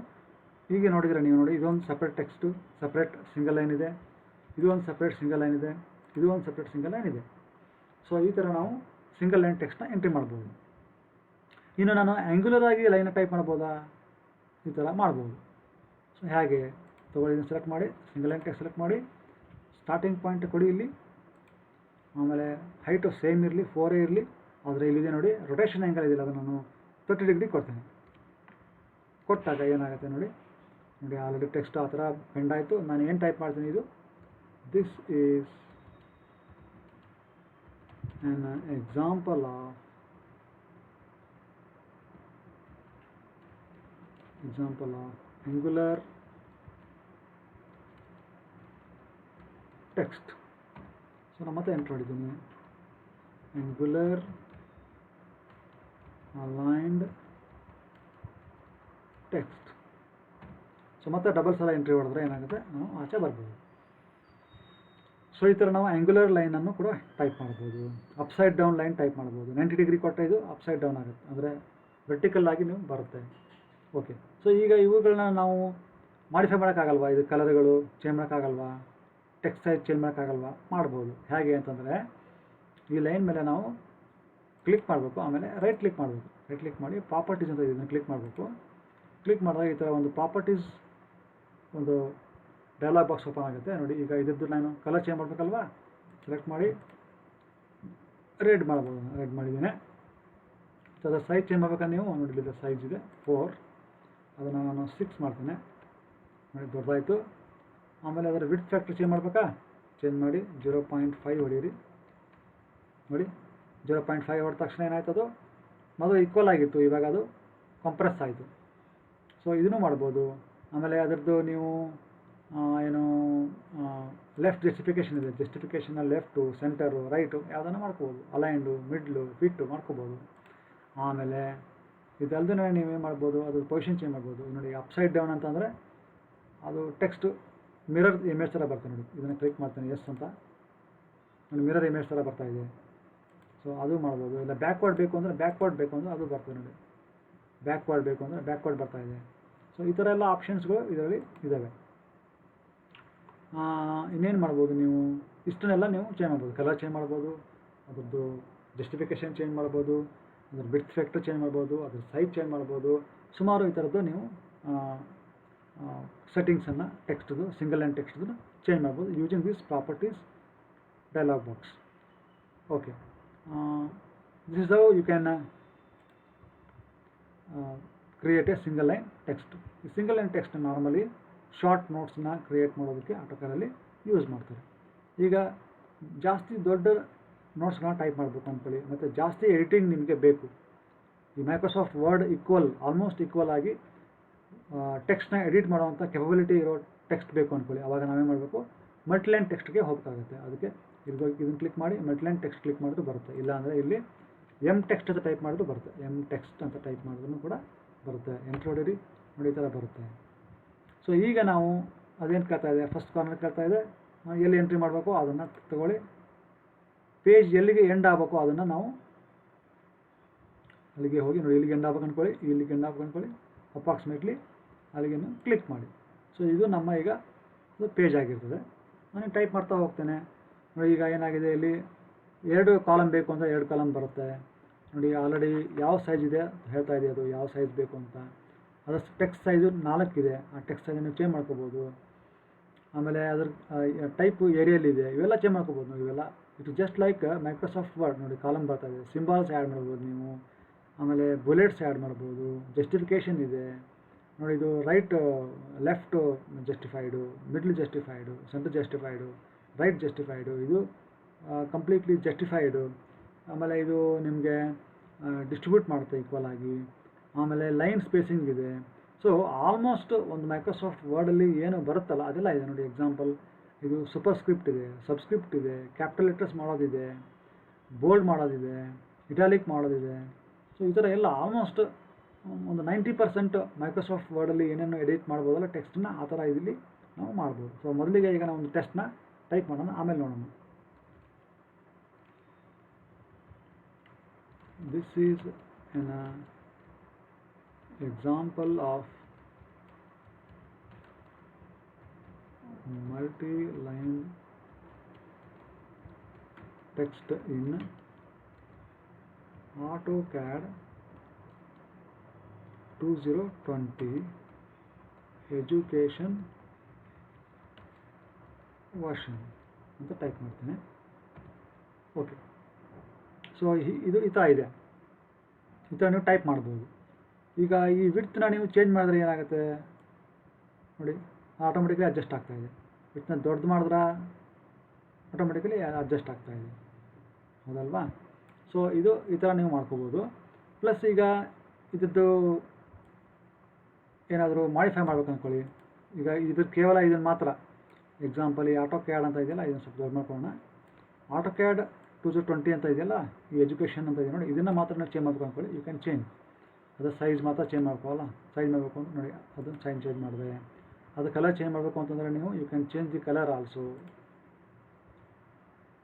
B: ಈಗ ನೋಡಿದರೆ ನೀವು ನೋಡಿ, ಇದೊಂದು separate text, separate single line ಇದೆ, ಇದು ಒಂದು ಸಪ್ರೇಟ್ ಸಿಂಗಲ್ ಲೈನ್ ಇದೆ, ಇದು ಒಂದು ಸಪ್ರೇಟ್ ಸಿಂಗಲ್ ಲೈನ್ ಇದೆ. ಸೊ ಈ ಥರ ನಾವು ಸಿಂಗಲ್ ಲೈನ್ ಟೆಕ್ಸ್ಟ್ನ ಎಂಟ್ರಿ ಮಾಡ್ಬೋದು. ಇನ್ನು ನಾನು ಆ್ಯಂಗ್ಯುಲರ್ ಆಗಿ ಲೈನ್ ಟೈಪ್ ಮಾಡ್ಬೋದಾ, ಈ ಥರ ಮಾಡ್ಬೋದು. ಸೊ ಹೇಗೆ ತೊಗೊಳ್ಳಿ, ಸೆಲೆಕ್ಟ್ ಮಾಡಿ, ಸಿಂಗಲ್ ಲೈನ್ ಟೆಕ್ಸ್ಟ್ ಸೆಲೆಕ್ಟ್ ಮಾಡಿ, ಸ್ಟಾರ್ಟಿಂಗ್ ಪಾಯಿಂಟ್ ಕೊಡಿ ಇಲ್ಲಿ, ಆಮೇಲೆ ಹೈಟು ಸೇಮ್ ಇರಲಿ, 4 ಇರಲಿ. ಆದರೆ ಇಲ್ಲಿದೆ ನೋಡಿ, ರೊಟೇಷನ್ ಆ್ಯಂಗಲ್ ಇದೆಯಲ್ಲ, ಅದನ್ನು ನಾನು 30 ಡಿಗ್ರಿ ಕೊಡ್ತೇನೆ. ಕೊಟ್ಟಾಗ ಏನಾಗುತ್ತೆ ನೋಡಿ, ಆಲ್ರೆಡಿ ಟೆಕ್ಸ್ಟ್ ಆ ಥರ ಬೆಂಡ್ ಆಯಿತು. ನಾನು ಏನು ಟೈಪ್ ಮಾಡ್ತೀನಿ, ಇದು this is an example of angular text. So ನಾನು ಮತ್ತೆ ಎಂಟ್ರಿ ಹೊಡಿದ್ದೀನಿ, angular aligned ಟೆಕ್ಸ್ಟ್. ಸೊ ಮತ್ತೆ ಡಬಲ್ ಸಲ ಎಂಟ್ರಿ ಹೊಡೆದ್ರೆ ಏನಾಗುತ್ತೆ, ನಾವು ಆಚೆ ಬರ್ಬೋದು. ಸೊ ಈ ಥರ ನಾವು ಆ್ಯಂಗ್ಯುಲರ್ ಲೈನನ್ನು ಕೂಡ ಟೈಪ್ ಮಾಡ್ಬೋದು. ಅಪ್ಸೈಡ್ ಡೌನ್ ಲೈನ್ ಟೈಪ್ ಮಾಡ್ಬೋದು. 90 ಡಿಗ್ರಿ ಕೊಟ್ಟರೆ ಇದು ಅಪ್ಸೈಡ್ ಡೌನ್ ಆಗುತ್ತೆ, ಅಂದರೆ ವರ್ಟಿಕಲ್ ಆಗಿ ನೀವು ಬರುತ್ತೆ. ಓಕೆ, ಸೊ ಈಗ ಇವುಗಳನ್ನ ನಾವು ಮಾಡಿಫೈ ಮಾಡೋಕ್ಕಾಗಲ್ವಾ? ಇದು ಕಲರ್ಗಳು ಚೇಂಜ್ ಮಾಡೋಕ್ಕಾಗಲ್ವಾ? ಟೆಕ್ಸ್ಟ್ ಸೈಜ್ ಚೇಂಜ್ ಮಾಡೋಕ್ಕಾಗಲ್ವಾ? ಮಾಡ್ಬೋದು. ಹೇಗೆ ಅಂತಂದರೆ ಈ ಲೈನ್ ಮೇಲೆ ನಾವು ಕ್ಲಿಕ್ ಮಾಡಬೇಕು, ಆಮೇಲೆ ರೈಟ್ ಕ್ಲಿಕ್ ಮಾಡಬೇಕು. ರೈಟ್ ಕ್ಲಿಕ್ ಮಾಡಿ ಪ್ರಾಪರ್ಟೀಸ್ ಅಂತ ಇದನ್ನು ಕ್ಲಿಕ್ ಮಾಡಬೇಕು. ಕ್ಲಿಕ್ ಮಾಡಿದಾಗ ಈ ಥರ ಒಂದು ಪ್ರಾಪರ್ಟೀಸ್ ಒಂದು ಡೈಲಾಗ್ ಬಾಕ್ಸ್ ಓಪನ್ ಆಗುತ್ತೆ ನೋಡಿ. ಈಗ ಇದ್ರದ್ದು ನಾನು ಕಲರ್ ಚೇಂಜ್ ಮಾಡಬೇಕಲ್ವಾ? ಸೆಲೆಕ್ಟ್ ಮಾಡಿ ರೆಡ್ ಮಾಡ್ಬೋದು. ರೆಡ್ ಮಾಡಿದ್ದೇನೆ. ಸೊ ಅದರ ಸೈಜ್ ಚೇಂಜ್ ಮಾಡ್ಬೇಕಾದ್ರೆ ನೀವು ನೋಡಿ, ಇದರ ಸೈಜ್ ಇದೆ 4, ಅದನ್ನು ನಾನು 6 ಮಾಡ್ತೇನೆ ನೋಡಿ, ದೊಡ್ಡದಾಯಿತು. ಆಮೇಲೆ ಅದರ ವಿಡ್ತ್ ಫ್ಯಾಕ್ಟರ್ ಚೇಂಜ್ ಮಾಡಬೇಕಾ? ಚೇಂಜ್ ಮಾಡಿ 0.5 ಹೊಡೀರಿ ನೋಡಿ. 0.5 ಹೊಡೆದ ತಕ್ಷಣ ಏನಾಯ್ತು, ಅದು ಮೊದಲು ಈಕ್ವಲ್ ಆಗಿತ್ತು, ಇವಾಗ ಅದು ಕಂಪ್ರೆಸ್ ಆಯಿತು. ಸೊ ಇದನ್ನು ಮಾಡ್ಬೋದು. ಆಮೇಲೆ ಅದರದ್ದು ನೀವು ಏನು ಲೆಫ್ಟ್ ಜಸ್ಟಿಫಿಕೇಷನ್ ಇದೆ, ಜಸ್ಟಿಫಿಕೇಷನ್ನ ಲೆಫ್ಟು ಸೆಂಟರು ರೈಟು ಯಾವುದನ್ನು ಮಾಡ್ಕೋಬೋದು. ಅಲೈನ್ಡು ಮಿಡ್ಲು ಫಿಟ್ಟು ಮಾಡ್ಕೋಬೋದು. ಆಮೇಲೆ ಇದಲ್ಲದೆ ನೀವೇನು ಮಾಡ್ಬೋದು, ಅದು ಪೊಸಿಷನ್ ಚೇಂಜ್ ಮಾಡ್ಬೋದು. ನೋಡಿ ಅಪ್ಸೈಡ್ ಡೌನ್ ಅಂತಂದರೆ ಅದು ಟೆಕ್ಸ್ಟು ಮಿರರ್ ಇಮೇಜ್ ಥರ ಬರ್ತದೆ ನೋಡಿ. ಇದನ್ನು ಕ್ಲಿಕ್ ಮಾಡ್ತೇನೆ ಎಸ್ ಅಂತ ನೋಡಿ, ಮಿರರ್ ಇಮೇಜ್ ಥರ ಬರ್ತಾಯಿದೆ. ಸೊ ಅದು ಮಾಡ್ಬೋದು. ಇಲ್ಲ ಬ್ಯಾಕ್ವರ್ಡ್ ಬೇಕು ಅಂದರೆ ಅದು ಬರ್ತದೆ ನೋಡಿ. ಬ್ಯಾಕ್ವರ್ಡ್ ಬೇಕು ಅಂದರೆ ಬ್ಯಾಕ್ವರ್ಡ್ ಬರ್ತಾಯಿದೆ. ಸೊ ಈ ಥರ ಎಲ್ಲ ಆಪ್ಷನ್ಸ್ಗಳು ಇದರಲ್ಲಿ ಇದ್ದಾವೆ. ಇನ್ನೇನು ಮಾಡ್ಬೋದು, ನೀವು ಇಷ್ಟನ್ನೆಲ್ಲ ನೀವು ಚೇಂಜ್ ಮಾಡ್ಬೋದು. ಕಲರ್ ಚೇಂಜ್ ಮಾಡ್ಬೋದು, ಅದರದ್ದು ಜಸ್ಟಿಫಿಕೇಷನ್ ಚೇಂಜ್ ಮಾಡ್ಬೋದು, ಅದ್ರ ವಿಡ್ತ್ ಫ್ಯಾಕ್ಟರ್ ಚೇಂಜ್ ಮಾಡ್ಬೋದು, ಅದ್ರ ಸೈಜ್ ಚೇಂಜ್ ಮಾಡ್ಬೋದು. ಸುಮಾರು ಈ ಥರದ್ದು ನೀವು ಸೆಟ್ಟಿಂಗ್ಸನ್ನು ಟೆಕ್ಸ್ಟ್ದು ಸಿಂಗಲ್ ಲೈನ್ ಟೆಕ್ಸ್ಟ್ದು ಚೇಂಜ್ ಮಾಡ್ಬೋದು using this properties dialog box. Okay, this is how you can create a single line text. ಈ single line text normally short ನೋಟ್ಸ್ನ ಕ್ರಿಯೇಟ್ ಮಾಡೋದಕ್ಕೆ ಆಟೋಕಾಲಲ್ಲಿ ಯೂಸ್ ಮಾಡ್ತಾರೆ. ಈಗ ಜಾಸ್ತಿ ದೊಡ್ಡ ನೋಟ್ಸ್ಗಳನ್ನ ಟೈಪ್ ಮಾಡಬೇಕು ಅಂದ್ಕೊಳ್ಳಿ, ಮತ್ತು ಜಾಸ್ತಿ ಎಡಿಟಿಂಗ್ ನಿಮಗೆ ಬೇಕು. ಈ ಮೈಕ್ರೋಸಾಫ್ಟ್ ವರ್ಡ್ ಆಲ್ಮೋಸ್ಟ್ ಈಕ್ವಲ್ ಆಗಿ ಟೆಕ್ಸ್ಟ್ನ ಎಡಿಟ್ ಮಾಡೋವಂಥ ಕೆಪಬಿಲಿಟಿ ಇರೋ ಟೆಕ್ಸ್ಟ್ ಬೇಕು ಅಂದ್ಕೊಳ್ಳಿ. ಆವಾಗ ನಾವೇನು ಮಾಡಬೇಕು, ಮಲ್ಟಿಲೈನ್ ಟೆಕ್ಸ್ಟ್ಗೆ ಹೋಗಬೇಕಾಗುತ್ತೆ. ಅದಕ್ಕೆ ಇದನ್ನು ಕ್ಲಿಕ್ ಮಾಡಿ ಮಲ್ಟಿಲೈನ್ ಟೆಕ್ಸ್ಟ್ ಕ್ಲಿಕ್ ಮಾಡೋದು ಬರುತ್ತೆ. ಇಲ್ಲಾಂದರೆ ಇಲ್ಲಿ ಎಮ್ ಟೆಕ್ಸ್ಟ್ ಅಂತ ಟೈಪ್ ಮಾಡೋದು ಬರುತ್ತೆ. ಎಮ್ ಟೆಕ್ಸ್ಟ್ ಅಂತ ಟೈಪ್ ಮಾಡೋದನ್ನು ಕೂಡ ಬರುತ್ತೆ. ಎಂಟ್ರ್ ಹೊಡೀರಿ ನೋಡಿ, ಈ ಥರ ಬರುತ್ತೆ. ಸೊ ಈಗ ನಾವು ಅದೇನು ಕೇಳ್ತಾ ಇದೆ, ಫಸ್ಟ್ ಕಾರ್ನರ್ ಕೇಳ್ತಾ ಇದೆ, ಎಲ್ಲಿ ಎಂಟ್ರಿ ಮಾಡಬೇಕು ಅದನ್ನು ತಗೊಳ್ಳಿ. ಪೇಜ್ ಎಲ್ಲಿಗೆ ಎಂಡ್ ಆಗಬೇಕು ಅದನ್ನು ನಾವು ಅಲ್ಲಿಗೆ ಹೋಗಿ ನೋಡಿ, ಇಲ್ಲಿಗೆ ಎಂಡ್ ಆಗ್ಬೇಕು ಅಂದ್ಕೊಳ್ಳಿ, ಇಲ್ಲಿಗೆ ಎಂಡ್ ಆಗ್ಬೇಕು ಅಂದ್ಕೊಳ್ಳಿ, ಅಪ್ರಾಕ್ಸಿಮೇಟ್ಲಿ ಅಲ್ಲಿಗೆ ಕ್ಲಿಕ್ ಮಾಡಿ. ಸೊ ಇದು ನಮ್ಮ ಈಗ ಅದು ಪೇಜ್ ಆಗಿರ್ತದೆ. ನಾನು ಟೈಪ್ ಮಾಡ್ತಾ ಹೋಗ್ತೇನೆ ನೋಡಿ. ಈಗ ಏನಾಗಿದೆ, ಇಲ್ಲಿ 2 ಕಾಲಮ್ ಬೇಕು ಅಂತ 2 ಕಾಲಮ್ ಬರುತ್ತೆ ನೋಡಿ. ಆಲ್ರೆಡಿ ಯಾವ ಸೈಜ್ ಇದೆ ಹೇಳ್ತಾ ಇದೆ, ಅದು ಯಾವ ಸೈಜ್ ಬೇಕು ಅಂತ. ಅದರ ಟೆಕ್ಸ್ಟ್ ಸೈಜು 4 ಇದೆ. ಆ ಟೆಕ್ಸ್ಟ್ ಸೈಜನ್ನು ಚೇಂಜ್ ಮಾಡ್ಕೋಬೋದು. ಆಮೇಲೆ ಅದ್ರ ಟೈಪು ಏರಿಯಲ್ಲಿದೆ, ಇವೆಲ್ಲ ಚೇಂಜ್ ಮಾಡ್ಕೋಬೋದು ನಾವು. ಇವೆಲ್ಲ it just like Microsoft word ನೋಡಿ. ಕಾಲಮ್ ಬರ್ತಾ ಇದೆ, ಸಿಂಬಾಲ್ಸ್ ಆ್ಯಡ್ ಮಾಡ್ಬೋದು ನೀವು. ಆಮೇಲೆ ಬುಲೆಟ್ಸ್ ಆ್ಯಡ್ ಮಾಡ್ಬೋದು, ಜಸ್ಟಿಫಿಕೇಷನ್ ಇದೆ ನೋಡಿ. ಇದು ಲೆಫ್ಟ್ ಜಸ್ಟಿಫೈಡು, ಮಿಡ್ಲ್ ಜಸ್ಟಿಫೈಡು, ಸೆಂಟರ್ ಜಸ್ಟಿಫೈಡು, ರೈಟ್ ಜಸ್ಟಿಫೈಡು, ಇದು ಕಂಪ್ಲೀಟ್ಲಿ ಜಸ್ಟಿಫೈಡು. ಆಮೇಲೆ ಇದು ನಿಮಗೆ ಡಿಸ್ಟ್ರಿಬ್ಯೂಟ್ ಮಾಡುತ್ತೆ ಈಕ್ವಲ್ ಆಗಿ. ಆಮೇಲೆ ಲೈನ್ ಸ್ಪೇಸಿಂಗ್ ಇದೆ. ಸೊ ಆಲ್ಮೋಸ್ಟ್ ಒಂದು ಮೈಕ್ರೋಸಾಫ್ಟ್ ವರ್ಡಲ್ಲಿ ಏನು ಬರುತ್ತಲ್ಲ ಅದೆಲ್ಲ ಇದೆ ನೋಡಿ. ಎಕ್ಸಾಂಪಲ್ ಇದು ಸೂಪರ್ ಸ್ಕ್ರಿಪ್ಟ್ ಇದೆ, ಸಬ್ಸ್ಕ್ರಿಪ್ಟ್ ಇದೆ, ಕ್ಯಾಪಿಟಲ್ ಲೆಟರ್ಸ್ ಮಾಡೋದಿದೆ, ಬೋಲ್ಡ್ ಮಾಡೋದಿದೆ, ಇಟಾಲಿಕ್ ಮಾಡೋದಿದೆ. ಸೊ ಈ ಥರ ಎಲ್ಲ ಆಲ್ಮೋಸ್ಟ್ ಒಂದು 90% ಮೈಕ್ರೋಸಾಫ್ಟ್ ವರ್ಡಲ್ಲಿ ಏನೇನು ಎಡಿಟ್ ಮಾಡ್ಬೋದಲ್ಲ ಟೆಕ್ಸ್ಟನ್ನ, ಆ ಥರ ಇಲ್ಲಿ ನಾವು ಮಾಡ್ಬೋದು. ಸೊ ಮೊದಲಿಗೆ ಈಗ ನಾವು ಒಂದು ಟೆಕ್ಸ್ಟ್ನ ಟೈಪ್ ಮಾಡೋಣ, ಆಮೇಲೆ ನೋಡೋಣ. This is an example of multi-line text in AutoCAD 2020 education version ಅಂತ ಟೈಪ್ ಮಾಡ್ತೇನೆ. ಓಕೆ, ಸೊ ಇದು ಈ ಥರ ಇದೆ. ಈ ಥರ ನೀವು ಟೈಪ್ ಮಾಡ್ಬೋದು. ಈಗ ಈ ವಿಡ್ತ್ನ ನೀವು ಚೇಂಜ್ ಮಾಡಿದ್ರೆ ಏನಾಗುತ್ತೆ ನೋಡಿ, ಆಟೋಮೆಟಿಕಲಿ ಅಡ್ಜಸ್ಟ್ ಆಗ್ತಾಯಿದೆ. ವಿಡ್ತ್ನ ದೊಡ್ಡದು ಮಾಡಿದ್ರೆ ಆಟೋಮೆಟಿಕಲಿ ಅಡ್ಜಸ್ಟ್ ಆಗ್ತಾಯಿದೆ, ಹೌದಲ್ವಾ? ಸೊ ಇದು ಈ ಥರ ನೀವು ಮಾಡ್ಕೋಬೋದು. ಪ್ಲಸ್ ಈಗ ಇದ್ರದ್ದು ಏನಾದರೂ ಮಾಡಿಫೈ ಮಾಡ್ಬೇಕು ಅಂದ್ಕೊಳ್ಳಿ. ಈಗ ಇದು ಕೇವಲ ಇದನ್ನು ಮಾತ್ರ ಎಕ್ಸಾಂಪಲ್ ಈ AutoCAD ಅಂತ ಇದೆಯಲ್ಲ, ಇದನ್ನು ಸ್ವಲ್ಪ ದೊಡ್ಡ ಮಾಡ್ಕೊಳ್ಳೋಣ. AutoCAD 2020 ಅಂತ ಇದೆಯಲ್ಲ, ಈ ಎಜುಕೇಷನ್ ಅಂತ ಇದೆ ನೋಡಿ, ಇದನ್ನು ಮಾತ್ರ ನಾವು ಚೇಂಜ್ ಮಾಡ್ಬೇಕು ಅಂದ್ಕೊಳ್ಳಿ. You can change. ಅದು ಸೈಜ್ ಮಾತ್ರ ಚೇಂಜ್ ಮಾಡ್ಕೊಳ್ಳಲ್ಲ. ಸೈಜ್ ಮಾಡಬೇಕು ಅಂತ ನೋಡಿ, ಅದು ಚೇಂಜ್ ಮಾಡಿದೆ. ಅದು ಕಲರ್ ಚೇಂಜ್ ಮಾಡಬೇಕು ಅಂತಂದರೆ ನೀವು you can change the colour also.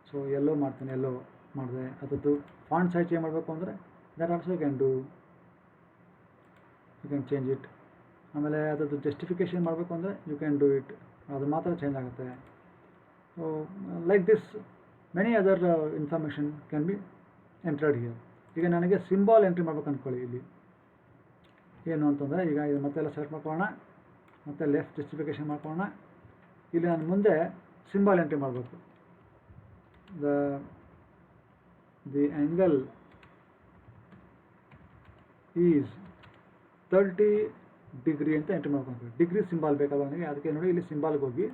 B: So yellow ಮಾಡ್ತೀನಿ, ಎಲ್ಲೋ ಮಾಡಿದೆ. ಅದರದ್ದು ಫಾಂಟ್ ಸೈಜ್ ಚೇಂಜ್ ಮಾಡಬೇಕು ಅಂದರೆ that also you can do, you can change it. ಆಮೇಲೆ ಅದರದ್ದು ಜಸ್ಟಿಫಿಕೇಷನ್ ಮಾಡಬೇಕು ಅಂದರೆ ಯು ಕ್ಯಾನ್ ಡೂ ಇಟ್, ಅದು ಮಾತ್ರ ಚೇಂಜ್ ಆಗುತ್ತೆ. So like this many other information can be entered here. ಈಗ ನನಗೆ ಸಿಂಬಾಲ್ ಎಂಟ್ರಿ ಮಾಡ್ಬೇಕು ಅಂದ್ಕೊಳ್ಳಿ. ಇಲ್ಲಿ ಏನು ಅಂತಂದರೆ ಈಗ ಇದು ಮತ್ತೆಲ್ಲ ಸೆಲೆಕ್ಟ್ ಮಾಡ್ಕೊಳ್ಳೋಣ, ಮತ್ತು ಲೆಫ್ಟ್ ಜಸ್ಟಿಫಿಕೇಷನ್ ಮಾಡ್ಕೊಳ್ಳೋಣ. ಇಲ್ಲಿ ನಾನು ಮುಂದೆ ಸಿಂಬಾಲ್ ಎಂಟ್ರಿ ಮಾಡಬೇಕು. ದಿ ಆ್ಯಂಗಲ್ ಈಸ್ 30 ಡಿಗ್ರಿ ಅಂತ ಎಂಟ್ರಿ ಮಾಡ್ಕೊಳ್ತೀವಿ. ಡಿಗ್ರಿ ಸಿಂಬಾಲ್ ಬೇಕಲ್ಲ ನನಗೆ, ಅದಕ್ಕೆ ನೋಡಿ ಇಲ್ಲಿ ಸಿಂಬಾಲ್ಗೆ ಹೋಗಿ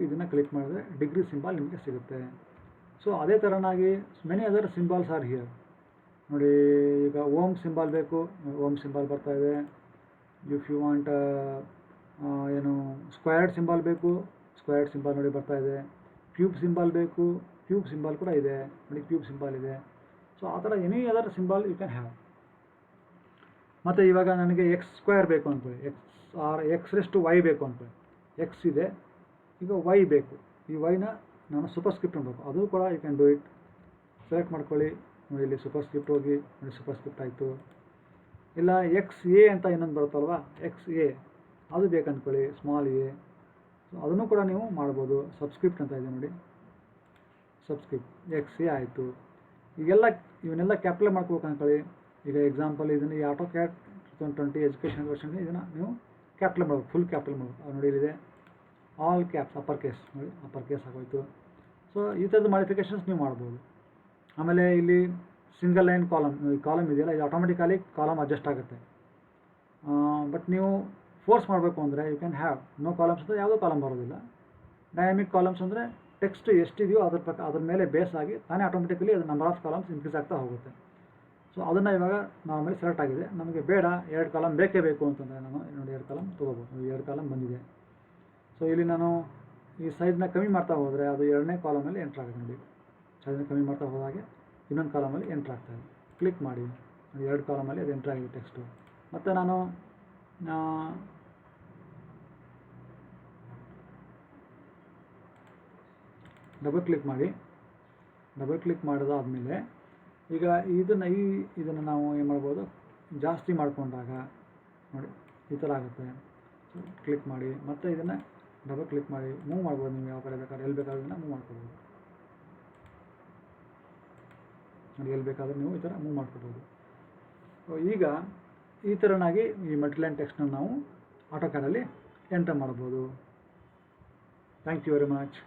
B: ಇದನ್ನು ಕ್ಲಿಕ್ ಮಾಡಿದ್ರೆ ಡಿಗ್ರಿ ಸಿಂಬಾಲ್ ನಿಮಗೆ ಸಿಗುತ್ತೆ. ಸೊ ಅದೇ ಥರನಾಗಿ many other symbols are here. ನೋಡಿ ಈಗ ಓಮ್ ಸಿಂಬಾಲ್ ಬೇಕು, ಓಮ್ ಸಿಂಬಾಲ್ ಬರ್ತಾಯಿದೆ. ಇಫ್ ಯು ವಾಂಟ್ ಏನು ಸ್ಕ್ವೇರ್ಡ್ ಸಿಂಬಾಲ್ ಬೇಕು, ಸ್ಕ್ವೇರ್ಡ್ ಸಿಂಬಾಲ್ ನೋಡಿ ಬರ್ತಾಯಿದೆ. ಕ್ಯೂಬ್ ಸಿಂಬಾಲ್ ಬೇಕು, ಕ್ಯೂಬ್ ಸಿಂಬಾಲ್ ಕೂಡ ಇದೆ ನೋಡಿ, ಕ್ಯೂಬ್ ಸಿಂಬಾಲ್ ಇದೆ. ಸೊ ಆ ಥರ any other symbol you can have. ಮತ್ತು ಇವಾಗ ನನಗೆ ಎಕ್ಸ್ ಸ್ಕ್ವೇರ್ ಬೇಕು ಅಂದ್ಕೊಳ್ಳಿ, x⁻y ಬೇಕು ಅಂದ್ಕೊಳ್ಳಿ. ಎಕ್ಸ್ ಇದೆ, ಈಗ ವೈ ಬೇಕು. ಈ ವೈನ ನಾನು ಸೂಪರ್ ಸ್ಕ್ರಿಪ್ಟ್ ಮಾಡಬೇಕು, ಅದು ಕೂಡ you can do it. Select ಮಾಡ್ಕೊಳ್ಳಿ, ನೋಡಿ ಇಲ್ಲಿ ಸೂಪರ್ ಸ್ಕ್ರಿಪ್ಟ್ ಹೋಗಿ ನೋಡಿ, ಸೂಪರ್ ಸ್ಕ್ರಿಪ್ಟ್ ಆಯಿತು. ಇಲ್ಲ XA ಅಂತ ಇನ್ನೊಂದು ಬರುತ್ತಲ್ವ, XA ಅದು ಬೇಕಂದ್ಕೊಳ್ಳಿ, ಸ್ಮಾಲ್ ಎ. ಸೊ ಅದನ್ನು ಕೂಡ ನೀವು ಮಾಡ್ಬೋದು. ಸಬ್ಸ್ಕ್ರಿಪ್ಟ್ ಅಂತ ಇದೆ ನೋಡಿ, ಸಬ್ಸ್ಕ್ರಿಪ್ಟ್ XA ಆಯಿತು. ಈಗೆಲ್ಲ ಇವನ್ನೆಲ್ಲ ಕ್ಯಾಪ್ಚರ್ ಮಾಡ್ಕೋಬೇಕು ಅಂದ್ಕೊಳ್ಳಿ. ಈಗ ಎಕ್ಸಾಂಪಲ್ ಇದನ್ನು ಈ AutoCAD 2020 ಎಜುಕೇಷನ್ ವರ್ಷನ್ ಇದನ್ನು ನೀವು ಕ್ಯಾಪ್ಚರ್ ಮಾಡಬೇಕು, ಫುಲ್ ಕ್ಯಾಪ್ಚರ್ ಮಾಡಬೇಕು. ಅದು ನೋಡಿ ಇಲ್ಲಿದೆ ಆಲ್ ಕ್ಯಾಪ್ಸ್, ಅಪ್ಪರ್ ಕೇಸ್ ನೋಡಿ, ಅಪ್ಪರ್ ಕೇಸ್ ಆಗೋಯ್ತು. ಸೊ ಈ ಥರದ ಮಾಡಿಫಿಕೇಷನ್ಸ್ ನೀವು ಮಾಡ್ಬೋದು. ಆಮೇಲೆ ಇಲ್ಲಿ ಸಿಂಗಲ್ ಲೈನ್ ಕಾಲಮ್ ಇದೆಯಲ್ಲ, ಇದು ಆಟೋಮೆಟಿಕಲಿ ಕಾಲಮ್ ಅಡ್ಜಸ್ಟ್ ಆಗುತ್ತೆ. ಬಟ್ ನೀವು ಫೋರ್ಸ್ ಮಾಡಬೇಕು ಅಂದರೆ you can have no columns ಅಂದರೆ ಯಾವುದೋ ಕಾಲಮ್ ಬರೋದಿಲ್ಲ. ಡೈನಾಮಿಕ್ ಕಾಲಮ್ಸ್ ಅಂದರೆ ಟೆಕ್ಸ್ಟ್ ಎಷ್ಟಿದೆಯೋ ಅದ್ರ ಮೇಲೆ ಬೇಸ್ ಆಗಿ ತಾನೇ ಆಟೋಮೆಟಿಕಲಿ ಅದು ನಂಬರ್ ಆಫ್ ಕಾಲಮ್ಸ್ ಇನ್ಕ್ರೀಸ್ ಆಗ್ತಾ ಹೋಗುತ್ತೆ. ಸೊ ಅದನ್ನು ಇವಾಗ ನಾರ್ಮಲಿ ಸೆಲೆಕ್ಟ್ ಆಗಿದೆ. ನಮಗೆ ಬೇಡ 2 ಕಾಲಮ್ ಬೇಕೇ ಬೇಕು ಅಂತಂದರೆ ನಾನು ನೋಡಿ 2 ಕಾಲಮ್ ತೊಗೋಬೋದು. 2 ಕಾಲಮ್ ಬಂದಿದೆ. ಸೊ ಇಲ್ಲಿ ನಾನು ಈ ಸೈಜ್ನ ಕಮ್ಮಿ ಮಾಡ್ತಾ ಹೋದರೆ ಅದು 2ನೇ ಕಾಲಮಲ್ಲಿ ಎಂಟ್ರ್ ಆಗುತ್ತೆ ನೋಡಿ. ಸೈಜ್ನ ಕಮ್ಮಿ ಮಾಡ್ತಾ ಹೋದಾಗೆ ಇನ್ನೊಂದು ಕಾಲಮಲ್ಲಿ ಎಂಟ್ರ್ ಆಗ್ತಾಯಿದೆ. ಕ್ಲಿಕ್ ಮಾಡಿ, 2 ಕಾಲಮಲ್ಲಿ ಅದು ಎಂಟ್ರ್ ಆಗಿದೆ ಟೆಕ್ಸ್ಟು. ಮತ್ತು ನಾನು ಡಬಲ್ ಕ್ಲಿಕ್ ಮಾಡಿದಾದಮೇಲೆ ಈಗ ಇದನ್ನು ನಾವು ಏನು ಮಾಡ್ಬೋದು, ಜಾಸ್ತಿ ಮಾಡಿಕೊಂಡಾಗ ನೋಡಿ ಈ ಥರ ಆಗುತ್ತೆ. ಸೊ ಕ್ಲಿಕ್ ಮಾಡಿ, ಮತ್ತು ಇದನ್ನು ಡಬಲ್ ಕ್ಲಿಕ್ ಮಾಡಿ ಮೂವ್ ಮಾಡ್ಬೋದು. ನೀವು ಯಾವ ಕಡೆ ಬೇಕಾದ್ರೆ ಎಲ್ಲಿ ಬೇಕಾದ್ರೂ ಇದನ್ನು ಮೂವ್ ಮಾಡ್ಕೋಬೋದು ನೋಡಿ, ಎಲ್ಲಿ ಬೇಕಾದರೂ ನೀವು ಈ ಥರ ಮೂವ್ ಮಾಡ್ಕೋಬೋದು. ಸೊ ಈಗ ಈ ಥರನಾಗಿ ಈ ಮಲ್ಟಿಲೈನ್ ಟೆಕ್ಸ್ಟನ್ನು ನಾವು AutoCAD ಅಲ್ಲಿ ಎಂಟರ್ ಮಾಡ್ಬೋದು. Thank you very much.